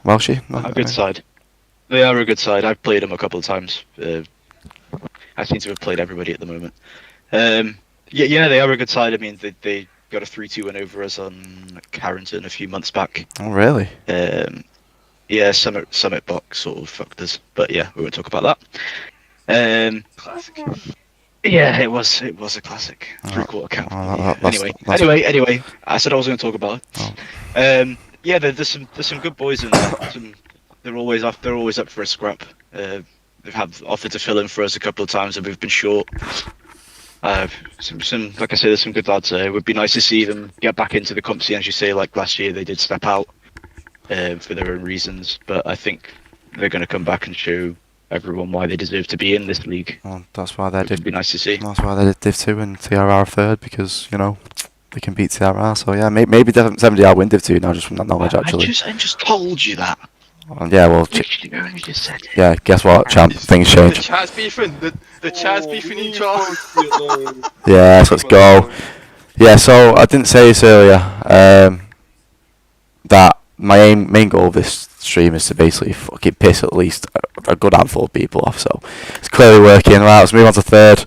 S1: Welshie?
S5: A good side. They are a good side. I've played them a couple of times. I seem to have played everybody at the moment. Yeah, they are a good side. I mean, they got a 3-2 win over us on Carrington a few months back.
S1: Oh, really?
S5: Yeah, Summit Box sort of fucked us, but yeah, we won't talk about that.
S3: Classic.
S5: Yeah, it was a classic. 3/4 cap.
S1: Oh,
S5: Yeah.
S1: that's-
S5: Anyway, I said I was going to talk about it.
S1: Oh.
S5: Yeah, there's some good boys in there. They're always up for a scrap. They've offered to fill in for us a couple of times, and we've been short. Some like I say, there's some good lads there. It would be nice to see them get back into the comp scene, as you say. Like last year, they did step out for their own reasons, but I think they're going to come back and show everyone why they deserve to be in this league.
S1: Well, that's why they
S5: It would
S1: did.
S5: be nice to see.
S1: That's why they did Div 2 and TRR third, because they can beat TRR. So yeah, maybe 70R win Div 2 now, just from that knowledge actually.
S5: I just told you that.
S1: Yeah, well,
S5: You just said it.
S1: yeah. Guess what, champ? Things
S3: The
S1: change.
S3: chat's beefing. The chat's beefing each other.
S1: Yes, let's go. Yeah, so I didn't say this earlier. That my main goal of this stream is to basically fucking piss at least a good handful of people off. So it's clearly working. Right, let's move on to third.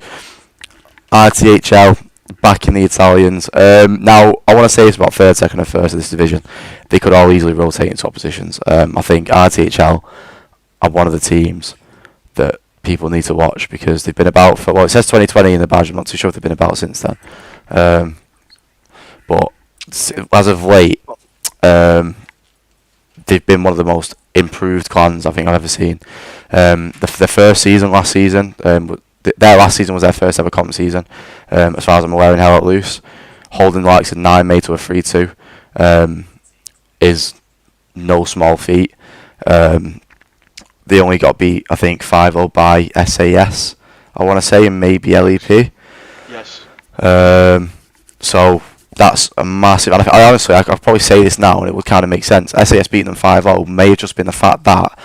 S1: RTHL back in the Italians. Now I want to say it's about third, second, and first of this division. They could all easily rotate into oppositions. I think RTHL are one of the teams that people need to watch because they've been about for, well, it says 2020 in the badge. I'm not too sure if they've been about since then. But as of late, they've been one of the most improved clans I think I've ever seen. The first season, last season, their last season was their first ever comp season, as far as I'm aware, in Hell Out Loose. Holding the likes of 9 made to a 3-2 is no small feat. They only got beat, I think, 5-0 by SAS, I want to say, and maybe LEP.
S3: Yes.
S1: So that's a massive. And I honestly, I could probably say this now, and it would kind of make sense. SAS beating them 5-0 may have just been the fact that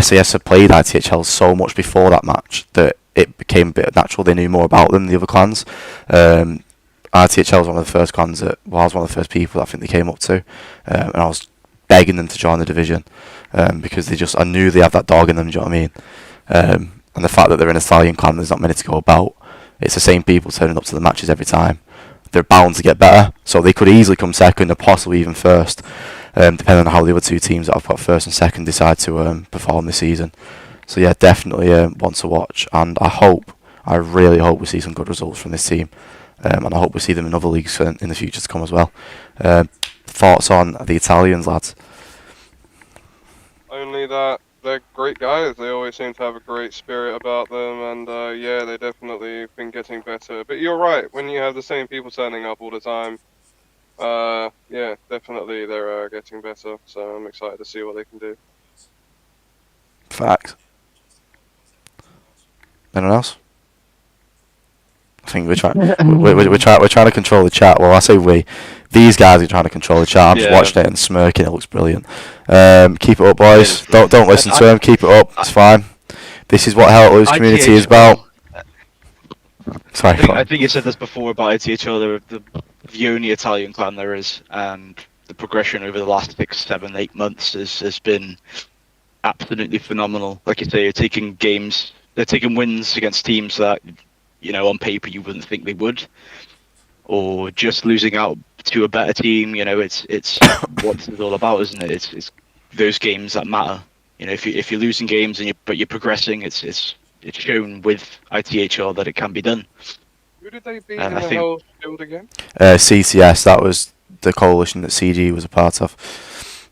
S1: SAS had played ITHL so much before that match that it became a bit natural. They knew more about them than the other clans. ITHL was one of the first clans that, well, I was one of the first people that I think they came up to, and I was begging them to join the division because I knew they had that dog in them. Do you know what I mean? And the fact that they're an Italian clan, there's not many to go about. It's the same people turning up to the matches every time. They're bound to get better, so they could easily come second or possibly even first, depending on how the other two teams that I've got first and second decide to perform this season. So yeah, definitely one to watch, and I really hope we see some good results from this team, and I hope we see them in other leagues in the future to come as well. Thoughts on the Italians, lads?
S2: Only that they're great guys. They always seem to have a great spirit about them, and yeah, they definitely been getting better. But you're right, when you have the same people turning up all the time, yeah, definitely they're getting better. So I'm excited to see what they can do.
S1: Facts. Anyone else? I think we're trying to control the chat. Well, I say we. These guys are trying to control the chat. I'm just watching it and smirking. It looks brilliant. Keep it up, boys. Don't listen to him. Keep it up. It's fine. This is what Hell Out Loose community is about. Sorry.
S5: I think you said this before about ITHL. They're the only Italian clan there is, and the progression over the last 6, 7, 8 months has been absolutely phenomenal. Like you say, they're taking wins against teams that, on paper you wouldn't think they would, or just losing out to a better team. It's what this is all about, isn't it? It's those games that matter. If you're losing games but you're progressing, it's shown with ITHR that it can be done.
S2: Who did they beat
S5: And
S2: in
S5: I
S2: the
S5: think-
S2: Hell Shield again?
S1: CCS, that was the coalition that CG was a part of.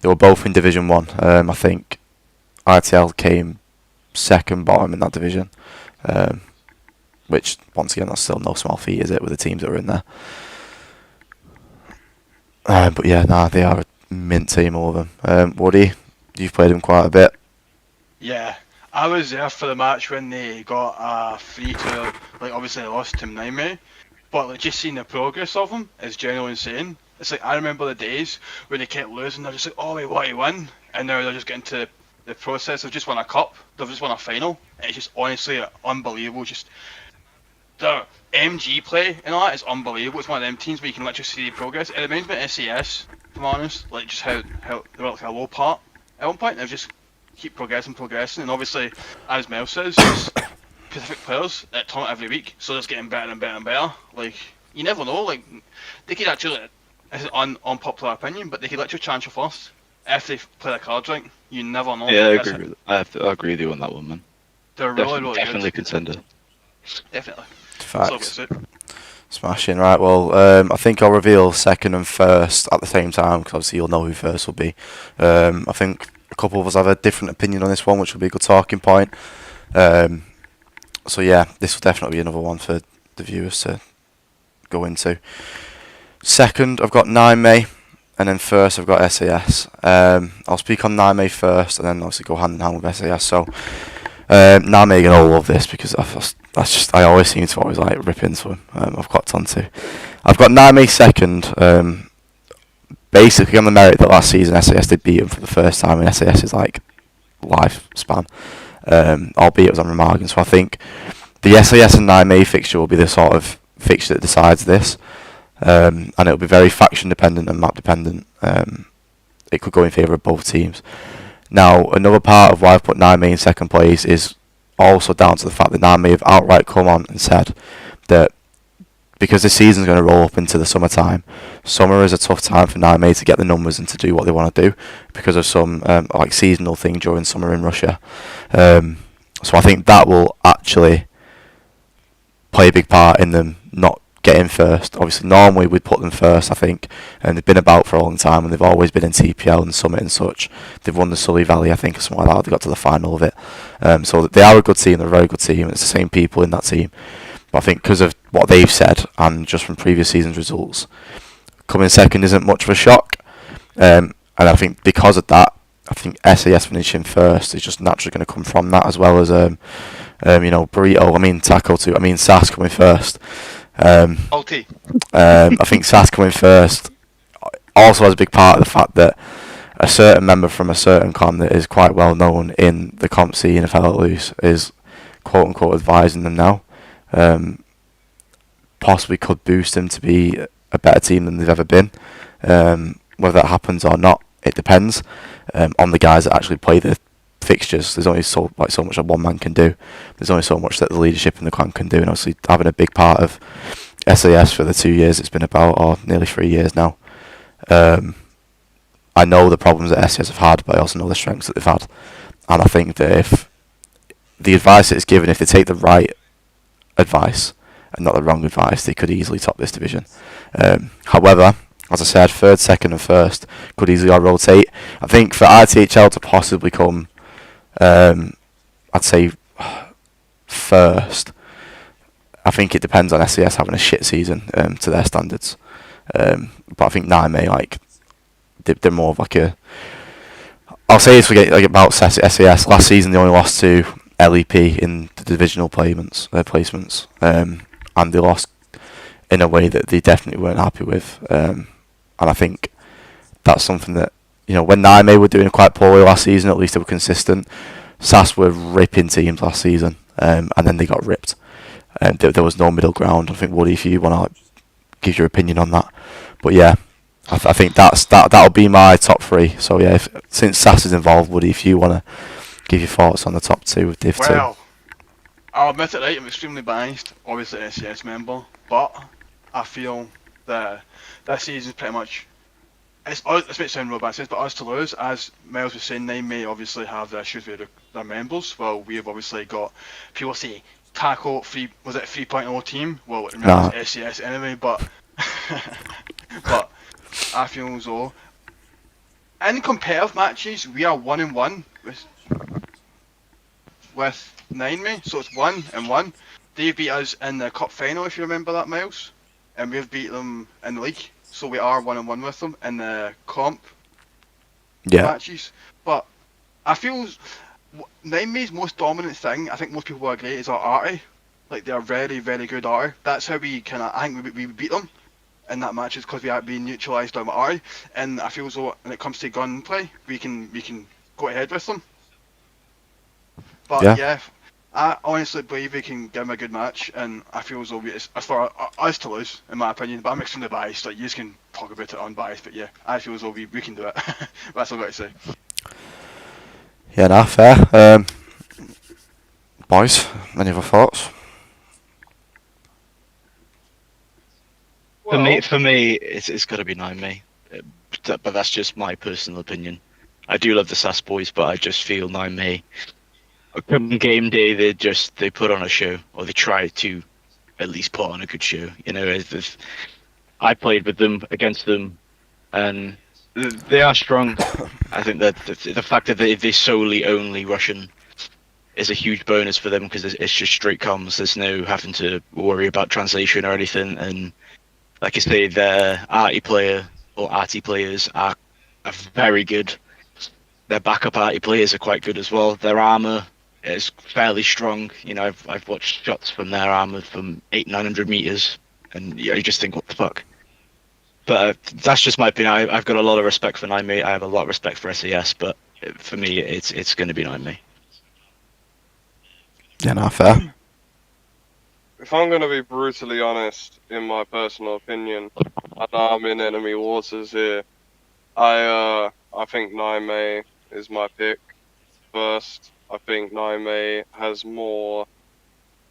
S1: They were both in Division 1. I think ITL came second bottom in that division, which, once again, that's still no small feat, is it, with the teams that are in there. But yeah, they are a mint team, all of them. Woody, you've played them quite a bit.
S3: Yeah, I was there for the match when they got a 3-2. Obviously they lost to Nightmare, but just seeing the progress of them is genuinely insane. It's I remember the days where they kept losing. They're just oh, we want to win, and now they're just getting to the process of just won a cup. They've just won a final. It's just honestly unbelievable. Just the MG play and all that is unbelievable. It's one of them teams where you can literally see the progress. It reminds me of SAS, to be honest. Just how they're like a low part. at one point, and just keep progressing, and obviously, as Mel says, it's specific players at taunt every week, so it's getting better and better and better. Like, you never know, like, they could actually, this is unpopular opinion, but they could literally transfer first if they play their cards right. You never know.
S5: Yeah, I agree with you on that one, man.
S3: They're really, really
S5: Definitely
S3: good.
S5: contender.
S3: Definitely.
S1: Facts.
S3: So that's it.
S1: Smashing, right, well, I think I'll reveal second and first at the same time, because obviously you'll know who first will be. I think a couple of us have a different opinion on this one, which will be a good talking point. So yeah, this will definitely be another one for the viewers to go into. Second, I've got 9May, and then first I've got SAS. I'll speak on 9May first, and then obviously go hand in hand with SAS. So 9May are going to love this, because I always seem to always like rip into them. I've got on to. I've got 9May second, basically on the merit that last season SAS did beat them for the first time in SAS's like lifespan, albeit it was on Remagen. So I think the SAS and 9May fixture will be the sort of fixture that decides this, and it'll be very faction dependent and map dependent. It could go in favour of both teams. Now, another part of why I've put 9May in second place is also down to the fact that 9May have outright come on and said that because the season's going to roll up into the summertime, summer is a tough time for 9May to get the numbers and to do what they want to do because of some like seasonal thing during summer in Russia. So I think that will actually play a big part in them not getting first. Obviously, normally we'd put them first, I think, and they've been about for a long time, and they've always been in TPL and Summit and such. They've won the Sully Valley, I think, or something like that. They got to the final of it. So they are a good team. They're a very good team. It's the same people in that team. But I think because of what they've said and just from previous season's results, coming second isn't much of a shock. And I think because of that, I think SAS finishing first is just naturally going to come from that, as well as Burrito. I mean Taco too. I mean SAS coming first.
S3: Ulti.
S1: I think SAS coming first also has a big part of the fact that a certain member from a certain clan that is quite well known in the comp scene of Hell Loose is quote unquote advising them now. Possibly could boost them to be a better team than they've ever been. Whether that happens or not, it depends on the guys that actually play the fixtures. There's only so much that one man can do. There's only so much that the leadership in the clan can do, and obviously having a big part of SAS for the 2 years it's been about, or nearly 3 years now. I know the problems that SAS have had, but I also know the strengths that they've had, and I think that if the advice that is given, if they take the right advice and not the wrong advice, they could easily top this division. However, as I said, third, second and first could easily all rotate. I think for ITHL to possibly come, I'd say first, I think it depends on SAS having a shit season to their standards. But I think 9May, like, they're more of like a... I'll say this about SAS. Last season they only lost to LEP in the divisional placements. And they lost in a way that they definitely weren't happy with. And I think that's something that, when 9May were doing quite poorly last season, at least they were consistent. SAS were ripping teams last season, and then they got ripped. There was no middle ground. I think, Woody, if you want to give your opinion on that. But yeah, I think that'll be my top three. So yeah, since SAS is involved, Woody, if you want to give your thoughts on the top two with Div 2.
S3: Well, I'll admit it, right, I'm extremely biased, obviously SAS member, but I feel that this season's pretty much, this might sound real bad, but us to lose, as Miles was saying, they may obviously have their issues with their members. Well, we've obviously got, people say, Taco, 3.0 team? Well, it remains SAS anyway, but but I feel as though, in competitive matches, we are 1-1 with 9May, so it's 1-1. They beat us in the cup final, if you remember that, Miles, and we've beat them in the league, so we are 1-1 with them in the comp matches. But I feel 9May's most dominant thing, I think most people will agree, is our arty. Like, they're very, very good arty. That's how we I think we beat them in that match, is because we neutralised them arty. And I feel as though when it comes to gunplay, we can go ahead with them. But yeah, I honestly believe we can give them a good match, and I feel as though it's for us to lose, in my opinion. But I'm extremely biased. Like, you can talk about it unbiased, but yeah, I feel as though we can do it. That's all I've got to say.
S1: Yeah, nah, fair. Boys, any other thoughts?
S2: Well,
S5: For me, it's got to be 9 May, but that's just my personal opinion. I do love the SAS boys, but I just feel 9 May. Come game day, they put on a show, or they try to at least put on a good show. You know, I played with them, against them, and they are strong. I think that the fact that they solely only Russian is a huge bonus for them, because it's just straight comms. There's no having to worry about translation or anything. And like I say, their arty player or arty players are very good. Their backup arty players are quite good as well. Their armor is fairly strong. You know, I've watched shots from their armor from 800-900 meters, and you just think, what the fuck? But that's just my opinion. I've got a lot of respect for 9May. I have a lot of respect for SAS, but for me, it's going to be 9May.
S1: Yeah, nah, fair.
S2: if I'm going to be brutally honest, in my personal opinion, and I'm in enemy waters here, I think 9May is my pick first. I think 9May has more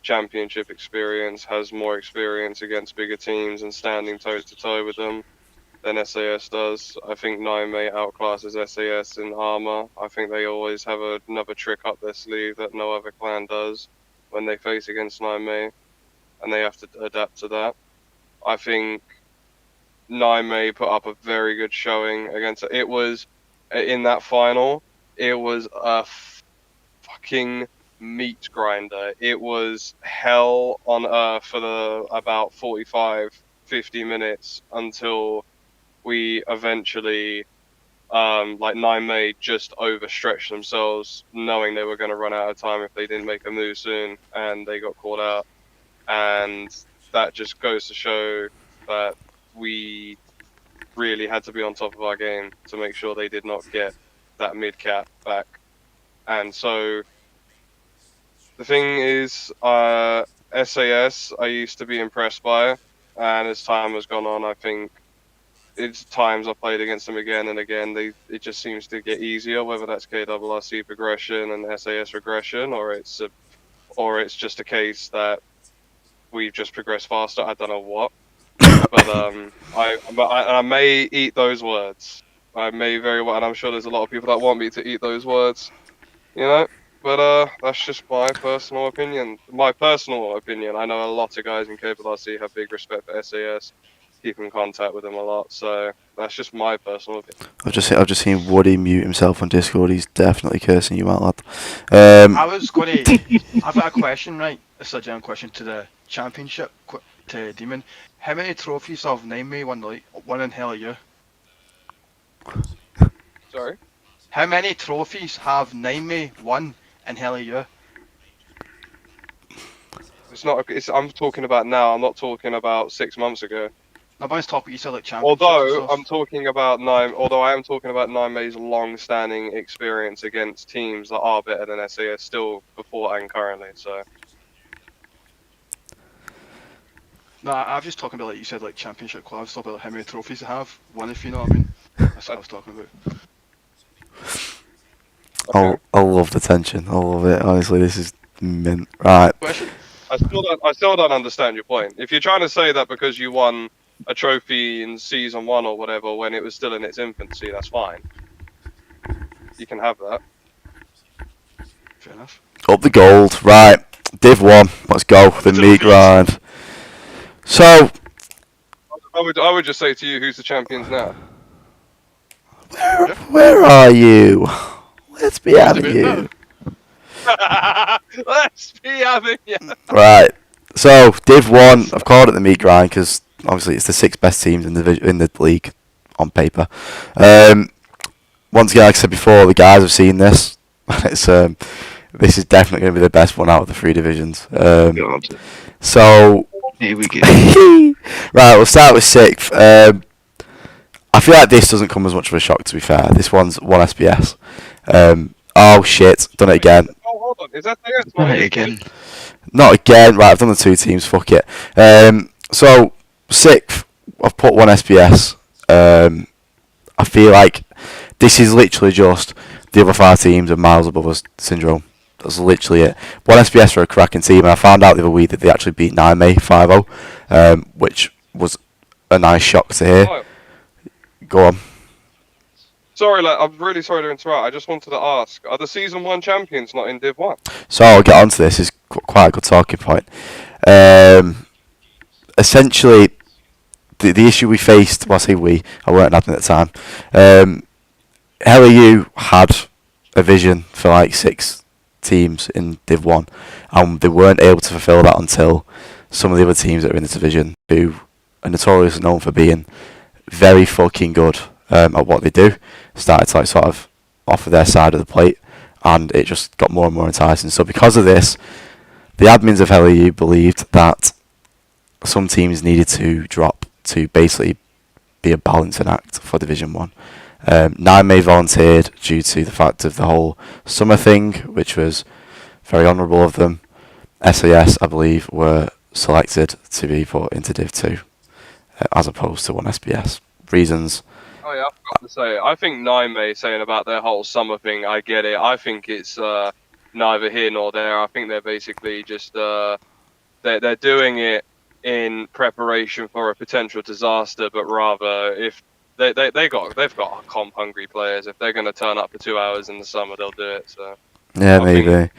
S2: championship experience, has more experience against bigger teams and standing toe to toe with them than SAS does. I think 9May outclasses SAS in armor. I think they always have another trick up their sleeve that no other clan does when they face against 9May, and they have to adapt to that. I think 9May put up a very good showing against it. Was in that final, it was a fucking meat grinder. It was hell on earth for the about 45-50 minutes until we eventually, like 9May just overstretched themselves, knowing they were going to run out of time if they didn't make a move soon, and they got caught out. And that just goes to show that we really had to be on top of our game to make sure they did not get that mid cap back. And so the thing is, SAS I used to be impressed by, and as time has gone on, I think it's times I played against them again and again, it just seems to get easier, whether that's KRRC progression and SAS regression, or it's just a case that we've just progressed faster. I don't know what, but I may eat those words. I may very well, and I'm sure there's a lot of people that want me to eat those words, you know. But that's just my personal opinion. My personal opinion. I know a lot of guys in KRRC have big respect for SAS, keep in contact with them a lot. So that's just my personal opinion.
S1: I've just seen Woody mute himself on Discord. He's definitely cursing you out, lad.
S3: I was going to. I've got a question, right? It's a general question to the championship, to Demon. How many trophies have 9May won in Hell of You?
S2: Sorry?
S3: How many trophies have 9May won in Hell of You?
S2: I'm talking about now. I'm not talking about 6 months ago.
S3: Nobody's talking. You said like championship.
S2: Although I am talking about 9May's long-standing experience against teams that are better than SAS still before and currently. So.
S3: No, I'm just talking about, like you said, like championship clubs. I was talking about how many trophies they have. One, if you know what I mean. That's what I was talking about.
S2: Okay.
S1: I love the tension. I love it. Honestly, this is mint. Right.
S3: Question.
S2: I still don't understand your point. If you're trying to say that because you won a trophy in season 1 or whatever when it was still in its infancy, that's fine. You can have that.
S3: Fair enough.
S1: Up the gold. Right. Div 1. Let's go. The meat grind. So,
S2: I would just say to you, who's the champions now?
S1: where are you? Let's be having you.
S2: Let's be having you.
S1: Right. So, Div 1, I've called it the meat grind because obviously it's the 6 best teams in the league on paper. Once again, like I said before, the guys have seen this. It's this is definitely going to be the best one out of the 3 divisions. So,
S5: Here we go.
S1: right, we'll start with 6th. I feel like this doesn't come as much of a shock, to be fair. This one's 1 SBS. Oh shit, done it again.
S2: Oh, hold on. Is that the
S5: Right again.
S1: Not again. Right, I've done the 2 teams. Fuck it. So 6th, I've put 1 SBS. I feel like this is literally just the other 5 teams are miles above us syndrome. That's literally it. One SBS are a cracking team, and I found out the other week that they actually beat Naime 5-0, which was a nice shock to hear.
S2: Oh,
S1: Go on.
S2: sorry, I'm really sorry to interrupt. I just wanted to ask: are the season 1 champions not in Div 1?
S1: So I'll get onto this. It's quite a good talking point. Essentially, the issue we faced, well, I say we, I weren't admin at the time. LAU had a vision for like 6 teams in Div 1, and they weren't able to fulfil that until some of the other teams that are in the division, who are notoriously known for being very fucking good at what they do, started to like sort of offer their side of the plate, and it just got more and more enticing. So because of this, the admins of LAU believed that some teams needed to drop to basically be a balancing act for Division 1. Naime volunteered due to the fact of the whole summer thing, which was very honourable of them. SAS, I believe, were selected to be put into Div 2, as opposed to 1SBS. Reasons.
S2: Oh yeah, I forgot to say. I think Naime saying about their whole summer thing. I get it. I think it's neither here nor there. I think they're basically just they're doing it in preparation for a potential disaster, but rather if they've got comp hungry players. If they're going to turn up for 2 hours in the summer, they'll do it. So
S1: Yeah,
S2: I
S1: maybe.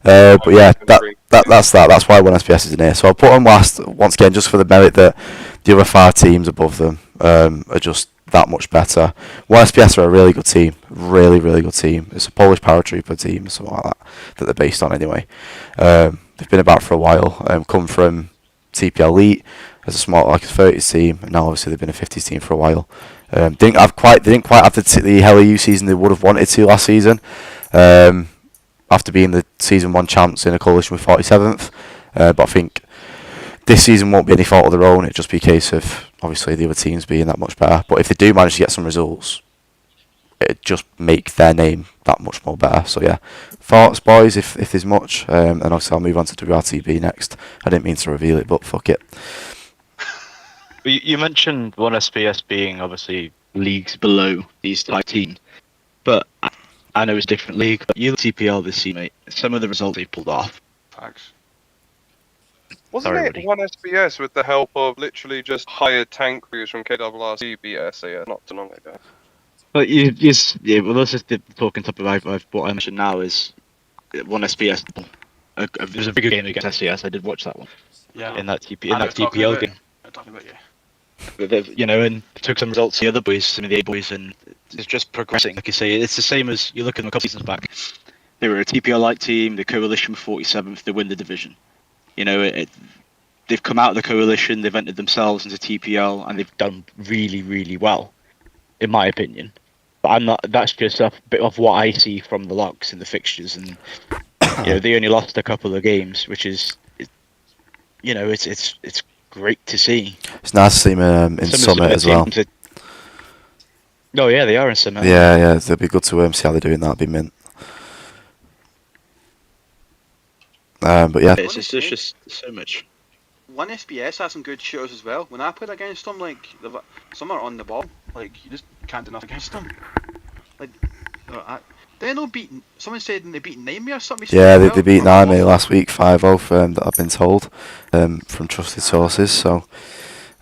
S1: But yeah, that's that. That's why 1SPS is in here. So I'll put on last once again, just for the merit that the other 5 teams above them are just that much better. 1SPS are a really good team, really good team. It's a Polish paratrooper team, or something like that they're based on anyway. They've been about for a while. Come from TPL Elite as a small like a 30s team, and now obviously they've been a 50s team for a while. They didn't quite have the LAU season they would have wanted to last season. After being the season 1 champs in a coalition with 47th, but I think this season won't be any fault of their own. It'll just be a case of obviously the other teams being that much better. But if they do manage to get some results, it just make their name that much more better. So yeah, thoughts, boys, if there's much, and obviously I'll move on to WRTB next. I didn't mean to reveal it, but fuck it.
S5: You mentioned 1SBS being obviously leagues below these type teams, but I know it's a different league. But you look at TPL this season, mate. Some of the results they pulled off.
S3: Facts.
S2: wasn't
S5: Sorry,
S2: it
S5: buddy.
S2: 1SBS with the help of literally just hired tank crews from KWRC beat SAS not too long ago?
S5: But well, that's just the talking topic of what I mentioned now is 1SBS. There's a bigger game against SAS. I did watch that one
S3: Yeah.
S5: in that
S3: I was talking
S5: TPL
S3: about-
S5: game.
S3: I'm talking about you.
S5: And took some results. The other boys, some of the A boys, and it's just progressing. Like you say, it's the same as you look at them a couple seasons back. They were a TPL light team. The coalition with 47th. They win the division. They've come out of the coalition. They've entered themselves into TPL, and they've done really well, in my opinion. But I'm not. That's just a bit of what I see from the locks and the fixtures, and they only lost a couple of games, which is, it's great to see.
S1: It's nice to see them in
S5: Some of the
S1: Summit as well.
S5: teams Oh yeah, they are in Summit.
S1: Yeah, it'll be good to see how they're doing that. It'll be mint. But yeah,
S5: It's just so much.
S3: 1SBS has some good shooters as well. When I played against them, like some are on the ball. Like you just can't do nothing against them. Like they not beat. Someone said they beat Naime or something.
S1: yeah, they beat Naime last week 5-0. That I've been told from trusted sources. So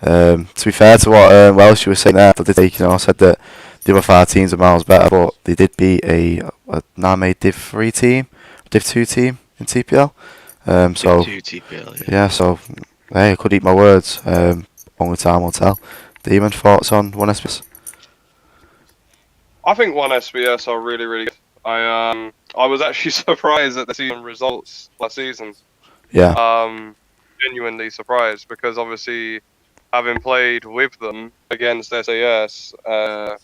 S1: to be fair to what Welsh you were saying there, I said that the other 5 teams are miles better, but they did beat a Naime Div 3 team, Div 2 team in TPL. So
S5: Two TPL,
S1: yeah, so hey, I could eat my words. Only time will tell. Demon, thoughts on 1SBS?
S2: I think 1SBS are really good. I was actually surprised at the season results last season.
S1: Yeah,
S2: Genuinely surprised because obviously having played with them against SAS,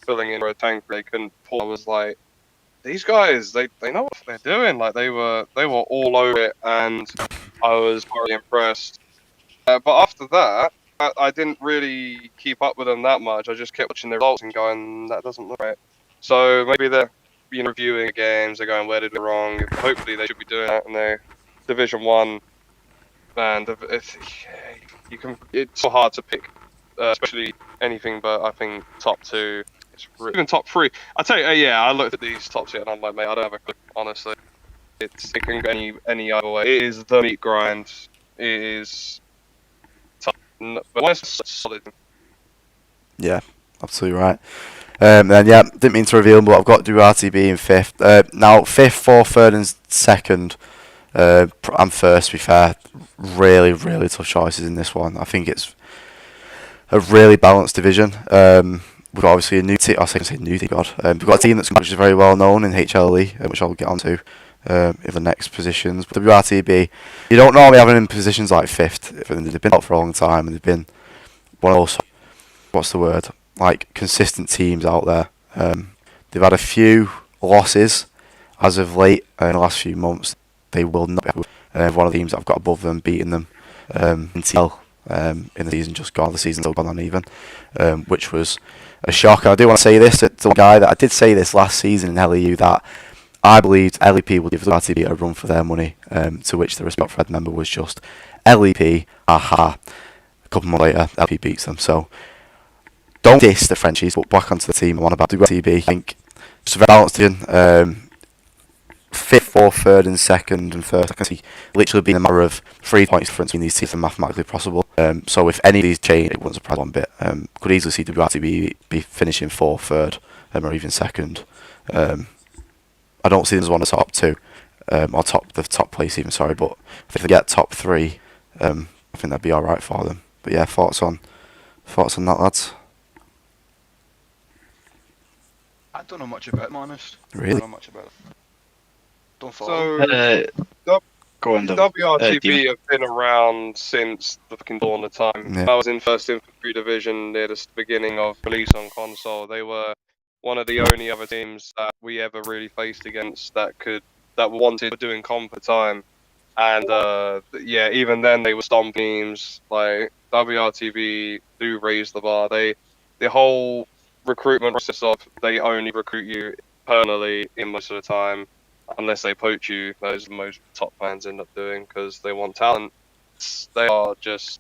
S2: filling in for a tank they couldn't pull, I was like, these guys, they know what they're doing. Like they were all over it, and I was very impressed. But after that, I didn't really keep up with them that much. I just kept watching their results and going, that doesn't look right. So maybe they're reviewing the games, they're going, where did we go wrong? Hopefully they should be doing that in their Division 1. And it's so hard to pick, especially anything but I think top 2. Even top 3. I tell you, yeah, I looked at these top 6 and I'm like, mate, I don't have a clue, honestly. It can go any other way. It is the meat grind. It is tough. But when it's solid.
S1: Yeah, absolutely right. Then yeah, didn't mean to reveal them, but I've got RTB in 5th. Now 5th, 4th, 3rd and 2nd. I'm first, to be fair. Really, really tough choices in this one. I think it's a really balanced division. We've got obviously a new team. I was going to say new team, God. We've got a team that's very well known in HLE, which I'll get onto in the next positions. But WRTB, you don't normally have them in positions like 5th. They've been out for a long time, and they've been one of those, what's the word, like consistent teams out there. They've had a few losses as of late in the last few months. They will not be one of the teams that I've got above them, beating them in TL in the season just gone. The season's still gone uneven, which was a shock. I do want to say this to the guy that I did say this last season in LEU, that I believed LEP would give the RTB a run for their money, to which the Respect Fred member was just LEP, aha. A couple more later, LEP beats them. So don't diss the Frenchies, but back onto the team. I want about WRTB. I think it's a very balanced team. 5th, 4th, 3rd and 2nd and 1st. I can see literally being a matter of 3 points difference between these teams are mathematically possible. So if any of these change, it wouldn't surprise one bit. Could easily see WRTB be finishing 4th, 3rd, or even 2nd. I don't see them as one of the top 2, or the top place even. Sorry, but if they get top 3, I think that'd be all right for them. But yeah, thoughts on that, lads?
S3: I don't know much about it, I'm honest.
S1: Really?
S3: I don't know much about it. Don't follow.
S2: So,
S5: Go on, Dom.
S2: WRTB have been around since the fucking dawn of time.
S1: Yeah.
S2: I was in 1st Infantry Division near the beginning of release on console. They were one of the only other teams that we ever really faced against that wanted doing comp at the time. And yeah, even then they were stomp teams. Like WRTB do raise the bar. The whole recruitment process of they only recruit you permanently in most of the time. Unless they poach you, those are most top fans end up doing because they want talent. They are just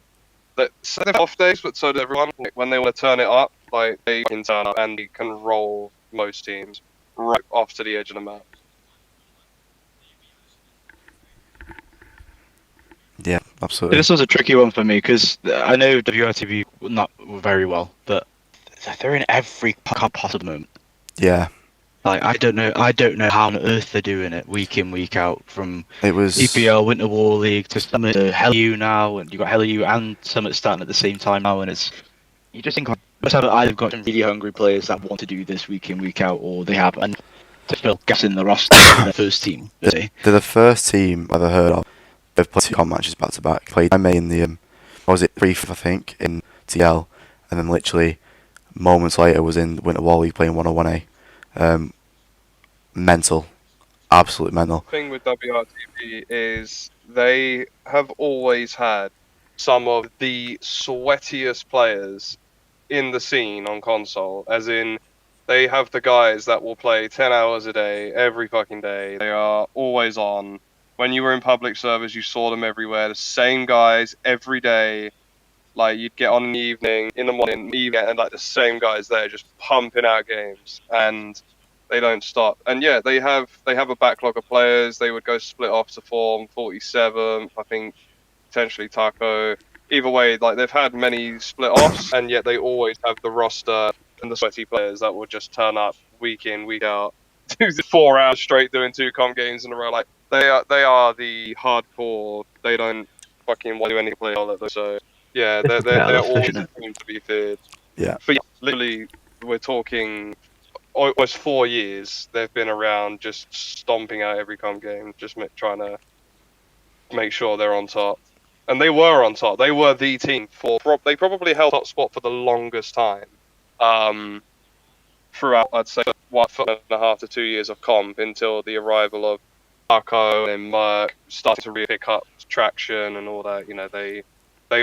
S2: they have off days, but so does everyone. Like, when they want to turn it up, like they can turn up and they can roll most teams right off to the edge of the map.
S1: Yeah, absolutely.
S5: This was a tricky one for me because I know WRTV not very well, but they're in every cup possible moment.
S1: Yeah.
S5: Like I don't know how on earth they're doing it week in, week out, from
S1: It was
S5: EPL, Winter War League to Summit to HellU now, and you've got HellU and Summit starting at the same time now, and it's you just think must have either got some really hungry players that want to do this week in, week out, or they have and to fill gaps in the roster for the first team.
S1: they're the first team I've ever heard of. They've played 2 comp matches back to back. Played IMA in the what was it, 3th I think in TL, and then literally moments later was in Winter War League playing 101A. Mental, absolute mental.
S2: The thing with WRTP is they have always had some of the sweatiest players in the scene on console, as in they have the guys that will play 10 hours a day every fucking day. They are always on. When you were in public service, you saw them everywhere. The same guys every day. Like you'd get on in the evening, in the morning, and like the same guys there just pumping out games, and they don't stop. And yeah, they have a backlog of players. They would go split off to form 47th, I think, potentially Taco. Either way, like they've had many split offs, and yet they always have the roster and the sweaty players that will just turn up week in, week out, do 4 hours straight doing 2 comp games in a row. Like they are the hardcore. They don't fucking want to do anything play all of them. So yeah, they're always a team to be feared.
S1: Yeah.
S2: But yeah, literally, we're talking almost 4 years. They've been around, just stomping out every comp game, just trying to make sure they're on top. And they were on top. They were the team they probably held top spot for the longest time. Throughout, I'd say, 1.5 to 2 years of comp until the arrival of Arco and Merc started to really pick up traction and all that. You know, they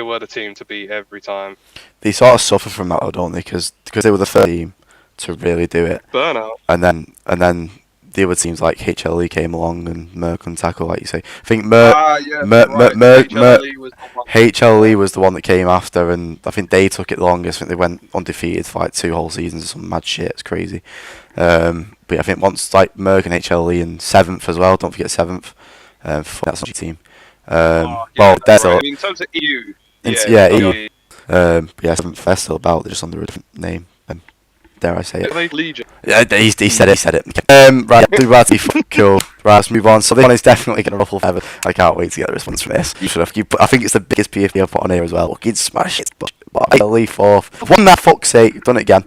S2: were the team to beat every time.
S1: They sort of suffer from that, though, don't they? Because they were the first team to really do it.
S2: Burnout.
S1: And then the other teams like HLE came along and Merck and Tackle, like you say. I think Merck.
S2: Yeah,
S1: Merck
S2: HLE was the one.
S1: HLE was the one that came after, and I think they took it the longest. I think they went undefeated for like 2 whole seasons or some mad shit. It's crazy. But yeah, I think once like Merck and HLE and 7th as well. Don't forget 7th. That's not your team. Well, there's
S2: right. I mean, in terms of EU.
S1: EU. Yeah, 7th. They're still about. They're just under a different name. Dare I say it?
S2: They Legion.
S1: Yeah, he said it. Right, cool. Right, let's move on. So this one is definitely going to ruffle feathers. I can't wait to get a response from this. I think it's the biggest PFP I've put on here as well. Fucking smash it. But HLE 4th. One that fuck's sake. Done it again.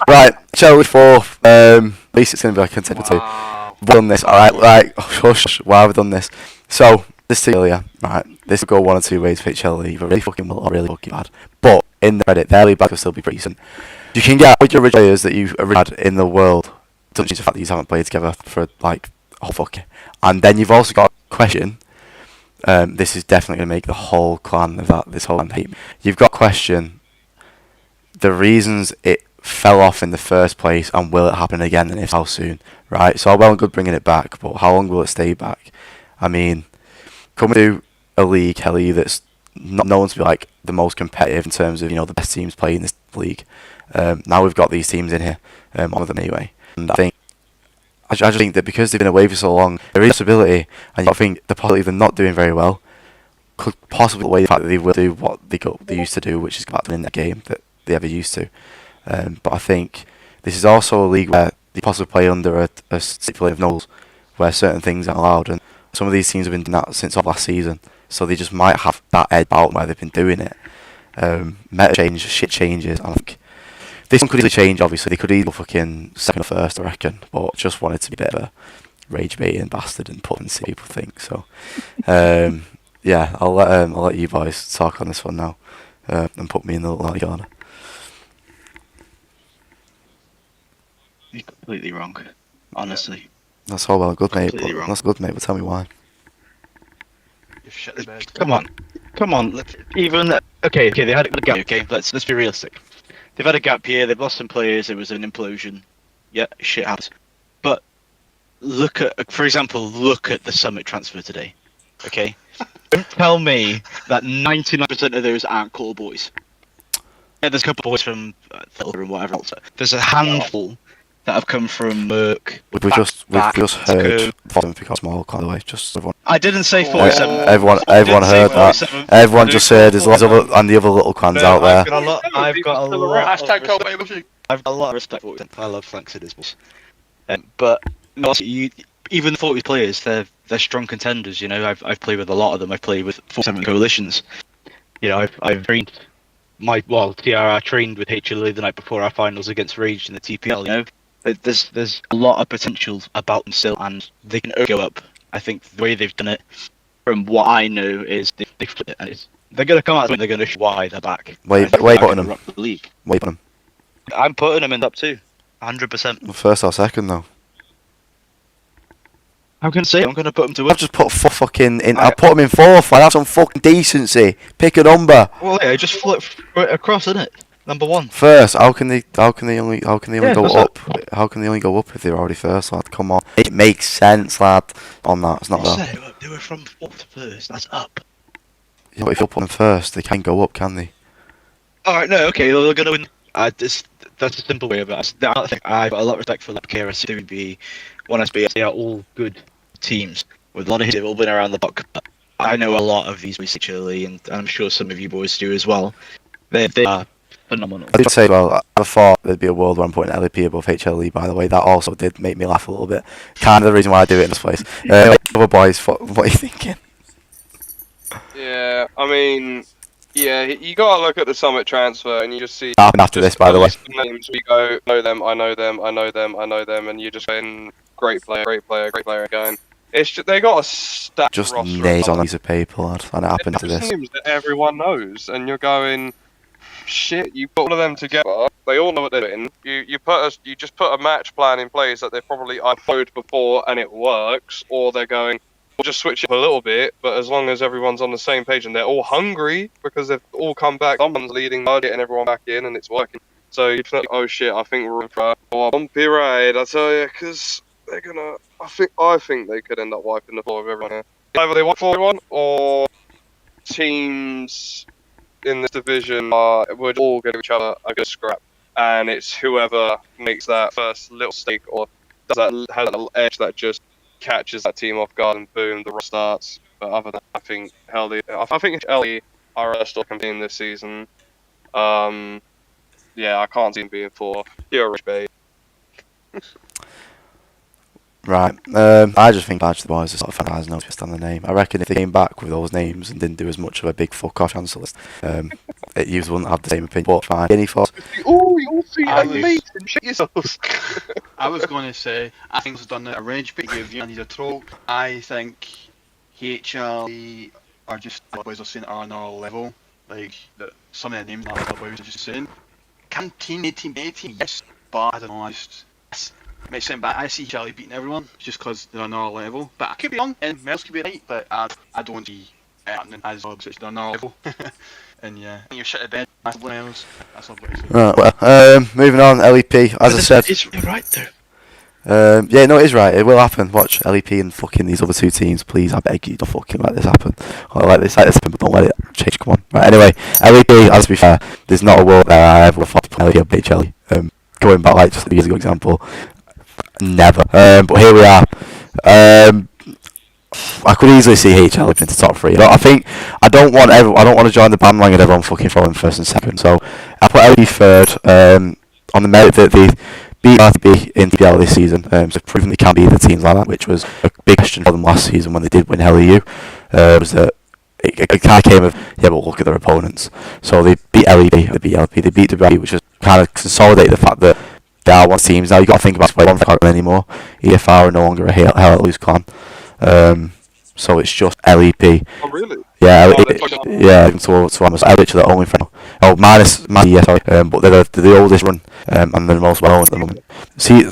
S1: Right, HLE 4th. At least it's going to be like contender 2. We've done this. Alright, right. Hush. Why have we done this? So, this team earlier, right, this will go one or two ways for HLE. Either really fucking well or really fucking bad. But, in the credit, their lead back will still be pretty decent. You can get all your original players that you've had in the world. Doesn't change the fact that you haven't played together for like a whole fuck. And then you've also got a question. This is definitely going to make the whole clan of that, this whole clan hate me. You've got a question. The reasons it fell off in the first place, and will it happen again, and if how soon? Right. So well and good bringing it back, but how long will it stay back? I mean, coming to a league, Helly, that's not known to be like the most competitive in terms of the best teams playing this league. Now we've got these teams in here, one of them anyway, and I just think that because they've been away for so long, there is a possibility, and I think the possibility of them not doing very well could possibly weigh the fact that they will do what they used to do, which is go back to win that game that they ever used to. But I think this is also a league where they possibly play under a stipulation of no's, where certain things aren't allowed, and some of these teams have been doing that since last season, so they just might have that edge out where they've been doing it. Meta change, shit changes, I think. This one could easily change, obviously. They could either fucking second or first, I reckon. But just wanted to be a bit of a rage baiting bastard and put and see what people think. So, yeah, I'll let you boys talk on this one now, and put me in the little corner.
S5: You're completely wrong, honestly.
S1: That's all well and good, mate.
S5: Completely wrong.
S1: That's good, mate. But tell me why.
S3: You've shit the bed.
S5: Come on. Okay. They had a gap. Okay, let's be realistic. They've had a gap here. They've lost some players. There was an implosion. Yeah, shit happens. But look at, for example, the Summit transfer today. Okay, don't tell me that 99% of those aren't call boys. Yeah, there's a couple of boys from Filter and whatever else. There's a handful that have come from Merck.
S1: We've just heard from because small, by the way. Just everyone.
S5: I didn't say 47.
S1: Everyone heard that. Everyone just heard there's lots of and the other little clans out there.
S5: I've got a lot.
S3: Hashtag Cold Baby.
S5: I've got a lot of respect for it. I love Flanks it is. But no, even the 40 players, they're strong contenders. I've played with a lot of them. I've played with 47 coalitions. I've trained TRR trained with HLE the night before our finals against Rage in the TPL. There's a lot of potential about them still, and they can go up. I think the way they've done it, from what I know, is they flip it, and they're going to come out and they're going to show why they're back.
S1: Wait, putting them.
S5: The league.
S1: Wait, putting them.
S5: I'm putting them in top 2, 100%.
S1: Well, first or second though.
S5: I'm going to put them to
S1: I've
S5: win.
S1: just put fucking in. I put them in 4th. I have some fucking decency. Pick a number.
S5: Well, yeah, just flip right across, innit? Number 1.
S1: First, how can they only go
S5: that's
S1: up? How can they only go up if they're already first, lad? Come on, it makes sense, lad. On that, it's not that.
S5: They were from 4th to 1st. That's up.
S1: Yeah, but if you put them first, they can go up, can they?
S5: All right, no, okay, they're going to win. That's a simple way of it. I've got a lot of respect for Lepkera, CWB, 1SB. They are all good teams with a lot of hits. They've all been around the block. I know a lot of these recently, and I'm sure some of you boys do as well. They are phenomenal.
S1: I did say, well, I thought there'd be a world where I'm putting LEP above HLE, by the way. That also did make me laugh a little bit. Kind of the reason why I do it in this place. Other boys, what are you thinking?
S2: Yeah, I mean, yeah, you gotta look at the Summit transfer and you just see.
S1: After this, by the way.
S2: Names, we go, know them, I know them, and you're just saying, great player, going. It's just, they got a stacked
S1: Just
S2: roster
S1: names
S2: of
S1: on a piece of paper, lad, and it happened after this.
S2: Names that everyone knows, and you're going, shit, you put all of them together, they all know what they're doing. You just put a match plan in place that they've probably unfolded before and it works, or they're going, we'll just switch it up a little bit, but as long as everyone's on the same page and they're all hungry because they've all come back, someone's leading, getting everyone back in, and it's working. So you think, oh shit, I think we're in for a bumpy ride, I tell you, because they're gonna. I think they could end up wiping the floor with everyone here. Either they wipe everyone, or teams in this division would all go to each other a good scrap, and it's whoever makes that first little stake or does that has that little edge that just catches that team off guard, and boom, the rush starts. But other than that, I think LE are still competing this season. Yeah, I can't see them being fourth. You're a rich babe.
S1: Right. I just think Badge the Boys are sort of fantasizing no twist on the name. I reckon if they came back with those names and didn't do as much of a big fuck off chancellor list, you wouldn't have the same opinion. But fine. Any thoughts?
S2: Oh, you'll see
S3: I
S2: amazing. Shit yourselves.
S3: I was going to say, I think it's done a range big give you need a troll. I think HLE are just the boys are saying are on our level. Like some of the names that the boys are just saying. Canteen 18, yes, but I don't know. I just makes sense. But I see HLE beating everyone just because they're on our level. But I could be wrong, and Mels could be right. But I don't see it happening as well because they're on our level. And yeah, I think you're shit at bed. That's what else. That's all what I say.
S1: Right. Well, moving on. LEP, as I said.
S5: It's right though.
S1: Yeah, no, it is right. It will happen. Watch LEP and fucking these other two teams, please. I beg you, don't fucking let this happen. Or let this happen, but don't let it change. Come on. Right. Anyway, LEP. As to be fair, there's not a world there I ever thought to play LEP or HLE. Going back like just a years ago example, never. But here we are. I could easily see HL into the top three. I don't want to join the bandwagon of everyone fucking falling first and second. So I put LEP third on the merit that they beat RTB in TPL this season. So proving they can beat the teams like that, which was a big question for them last season when they did win LEU. Was that it kind of came of, yeah, but look at their opponents. So they beat LEP, they beat LP, they beat WRP, which just kind of consolidated the fact that they are one teams now. You got to think about it, one clan anymore. EFR are no longer a Hell at Loose clan. So it's just LEP.
S2: Oh, really?
S1: Yeah,
S2: Oh, they're fucking-
S1: yeah. So I'm literally the only friend. Oh, minus yeah, sorry. But they're the oldest run and they're the most well known at the moment. See,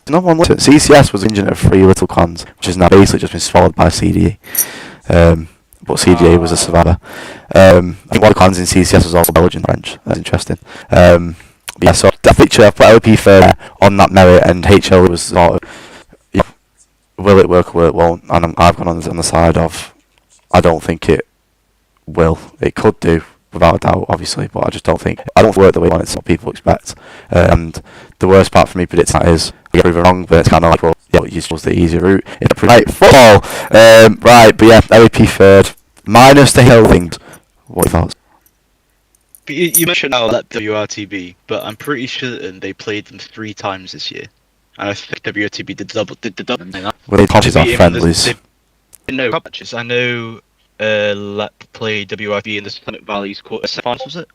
S1: no one looked at CCS was engine of 3 little clans, which has now basically just been swallowed by CDA. But CDA was a survivor. I think one of the clans in CCS was also Belgian French. That's interesting. Yeah, so that picture I put LP fair on that merit, and HL was sort of, you know, will it work or will it won't? And I've gone on the side of, I don't think it will. It could do, without a doubt, obviously, but I just don't think it work the way I want it, what people expect. And the worst part for me predicting that is, I get proven wrong, but it's kind of like, well, yeah, you chose the easy route. Right, football! Right, but yeah, LP third, minus the hill things. What are your thoughts?
S5: You mentioned now that WRTB, but I'm pretty certain they played them 3 times this year. And I think WRTB did the double.
S1: Well, they punches on
S5: Beat 'em in
S1: friendlies.
S5: No matches. I know LEP played WRTB in the Summit Valley's quarter-finals, was it?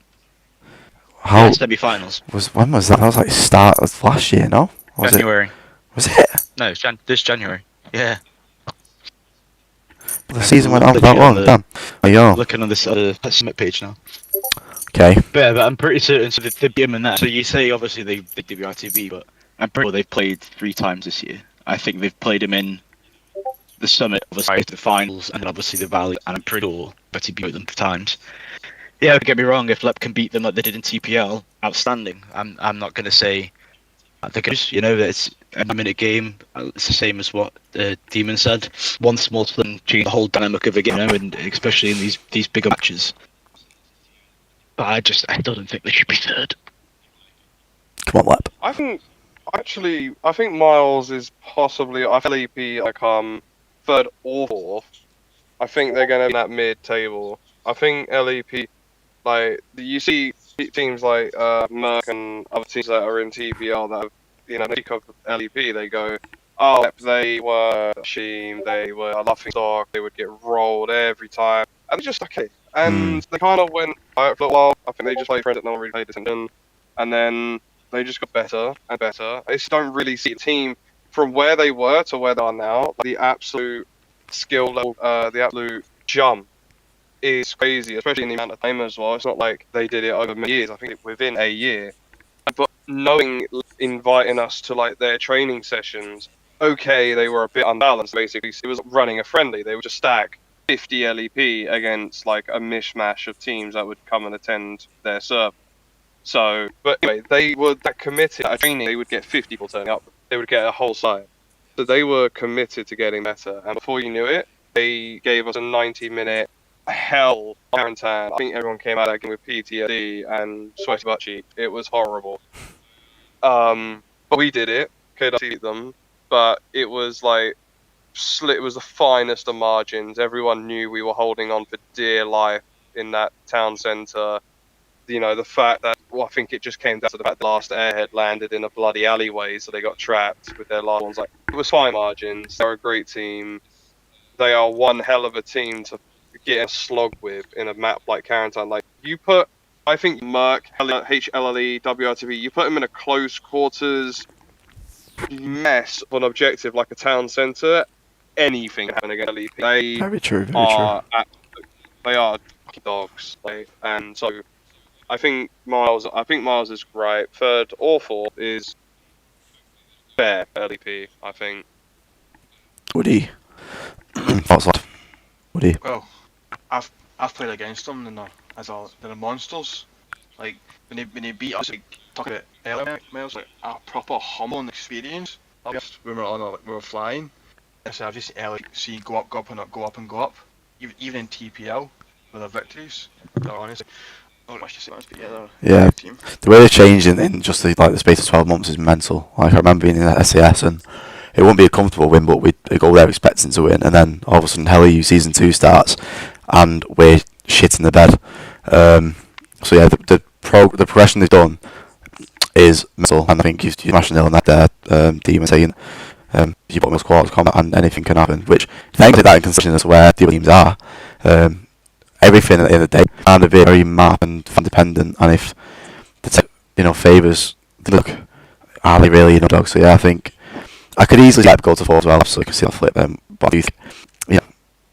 S1: How
S5: Yeah, semi-finals.
S1: when was that? That was like start of last year, no? Or was
S5: January.
S1: it? Was it?
S5: No, it's this January. Yeah.
S1: The season went on for that long. Damn. Oh, yo.
S5: Looking on this Summit page now.
S1: Okay.
S5: But I'm pretty certain. So they beat him in that. So you say obviously they WRTB, but I'm pretty sure they've played 3 times this year. I think they've played him in the Summit, obviously the finals, and then obviously the Valley. And I'm pretty sure WRTB beat them 3 times. Yeah, don't get me wrong. If LEP can beat them like they did in TPL, outstanding. I'm not going to say they're good. You know, it's a minute game. It's the same as what Demon said. One small thing change the whole dynamic of a game, you know, and especially in these bigger matches. But I don't think they should be third.
S1: Come on, Lep.
S2: I think Miles is possibly. I think LEP third or fourth. I think they're going to be in that mid-table. I think LEP, like you see teams like Merc and other teams that are in TPL that have, you know, they pick up LEP. They go, oh, they were Sheem, they were a laughing stock. They would get rolled every time, and they're just okay. And they kind of went quiet for a while. I think they just played friends that no one really paid attention, and then they just got better and better. I just don't really see a team from where they were to where they are now. The absolute skill level, the absolute jump is crazy, especially in the amount of time as well. It's not like they did it over many years. I think within a year. But inviting us to like their training sessions, okay, they were a bit unbalanced. Basically, it was running a friendly. They would just stack 50 LEP against like a mishmash of teams that would come and attend their server. So, but anyway, they were that committed at training. They would get 50 people turning up. They would get a whole side. So they were committed to getting better, and before you knew it, they gave us a 90-minute hell quarantine. I think everyone came out of that game with PTSD and sweaty butt cheek. It was horrible. But we did it. KWC beat them, but it was like it was the finest of margins. Everyone knew we were holding on for dear life in that town centre. You know, the fact that, I think it just came down to the fact the last airhead landed in a bloody alleyway, so they got trapped with their last ones. Like, it was fine margins. They're a great team. They are one hell of a team to get a slog with in a map like Quarantine. Like, you put, I think Merc, HLLE, WRTV, you put them in a close quarters mess of an objective like a town centre, anything can happen against LEP. They
S1: Very true. Very
S2: are
S1: true.
S2: they are dogs, and so I think Miles is great. Third or fourth is fair for LEP, I think.
S1: Woody. Thoughts, lad? Woody.
S3: Well, I've played against them and they're monsters. Like when they beat us, like talk about earlier, Miles, like a proper humbling experience. Just when we were flying, so I've just see go up and go up and go up. Even in TPL with their victories, they're honestly. I don't much to say, but yeah, they're
S1: Yeah.
S3: a good team.
S1: The way they've changed in just the space of 12 months is mental. Like, I remember being in that SAS and it wouldn't be a comfortable win, but we'd go there expecting to win, and then all of a sudden Hell EU Season 2 starts and we're shit in the bed. So yeah, the progression they've done is mental, and I think you've smashed the nail on that there, Demon, saying you put them as quarters combat and anything can happen, which if they take that in consideration as where the other teams are, everything at the end of the day kind of very map and fan dependent, and if the favours look, are they really dogs? So yeah, I think I could easily let go to 4 as well, so I can see that flip them. But I do think,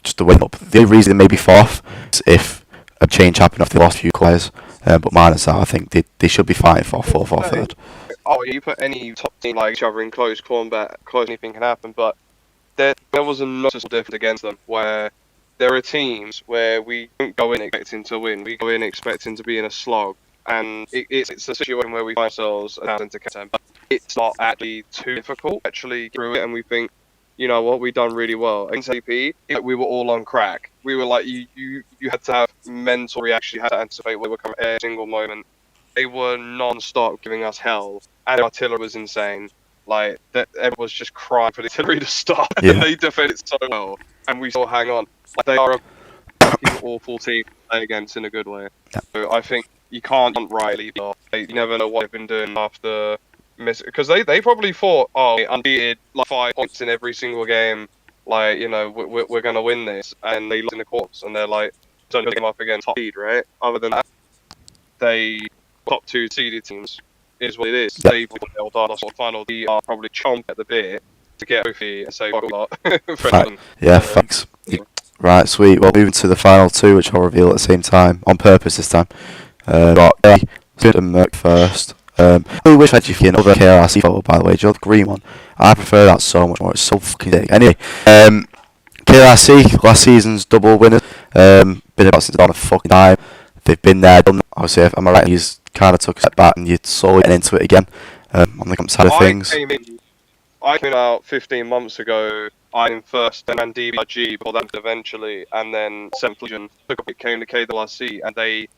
S1: just the win up. The only reason they may be 4th is if a change happened after they lost a few players. But minus that, I think they should be fighting for 4th or 3rd.
S2: Oh, you put any top team like each other in close combat, anything can happen. But there was a noticeable difference against them, where there are teams where we don't go in expecting to win. We go in expecting to be in a slog, and it's a situation where we find ourselves into content. But it's not actually too difficult actually through it, and we think, you know what, we've done really well. Against AP, we were all on crack. We were like, you had to have mental reaction. You had to anticipate what would come every single moment. They were non-stop giving us hell, and the artillery was insane. Like, that, everyone was just crying for the artillery to stop,
S1: Yeah.
S2: and they defended so well, and we still hang on. Like, they are a fucking awful team to play against in a good way.
S1: Yeah.
S2: So I think you can't rightly off. You never know what they've been doing after because they probably thought, undefeated, like 5 points in every single game, like, we're gonna win this, and they lost in the quarters, and they're like, don't pick them up against top seed, right? Other than that, they top 2 seeded teams is what it is.
S1: Yeah.
S2: They final. They are probably chomp at the bit to get a trophy and say fuck a lot.
S1: Right. Yeah, thanks. Right, sweet. Well, moving to the final 2, which I'll reveal at the same time, on purpose this time. Got Good and Merc first. I really wish I had you another KRC photo, by the way. Do you know the green one? I prefer that so much more. It's so fucking sick. Anyway, KRC, last season's double winners. Been about since about a fucking time. They've been there, done that. Obviously, am I right? He's kind of took a step back and you're slowly getting into it again on the comp side of things.
S2: I came out 15 months ago. I'm in first, then DBRG, before that eventually, and then 7th Legion. Came to KWRC, and they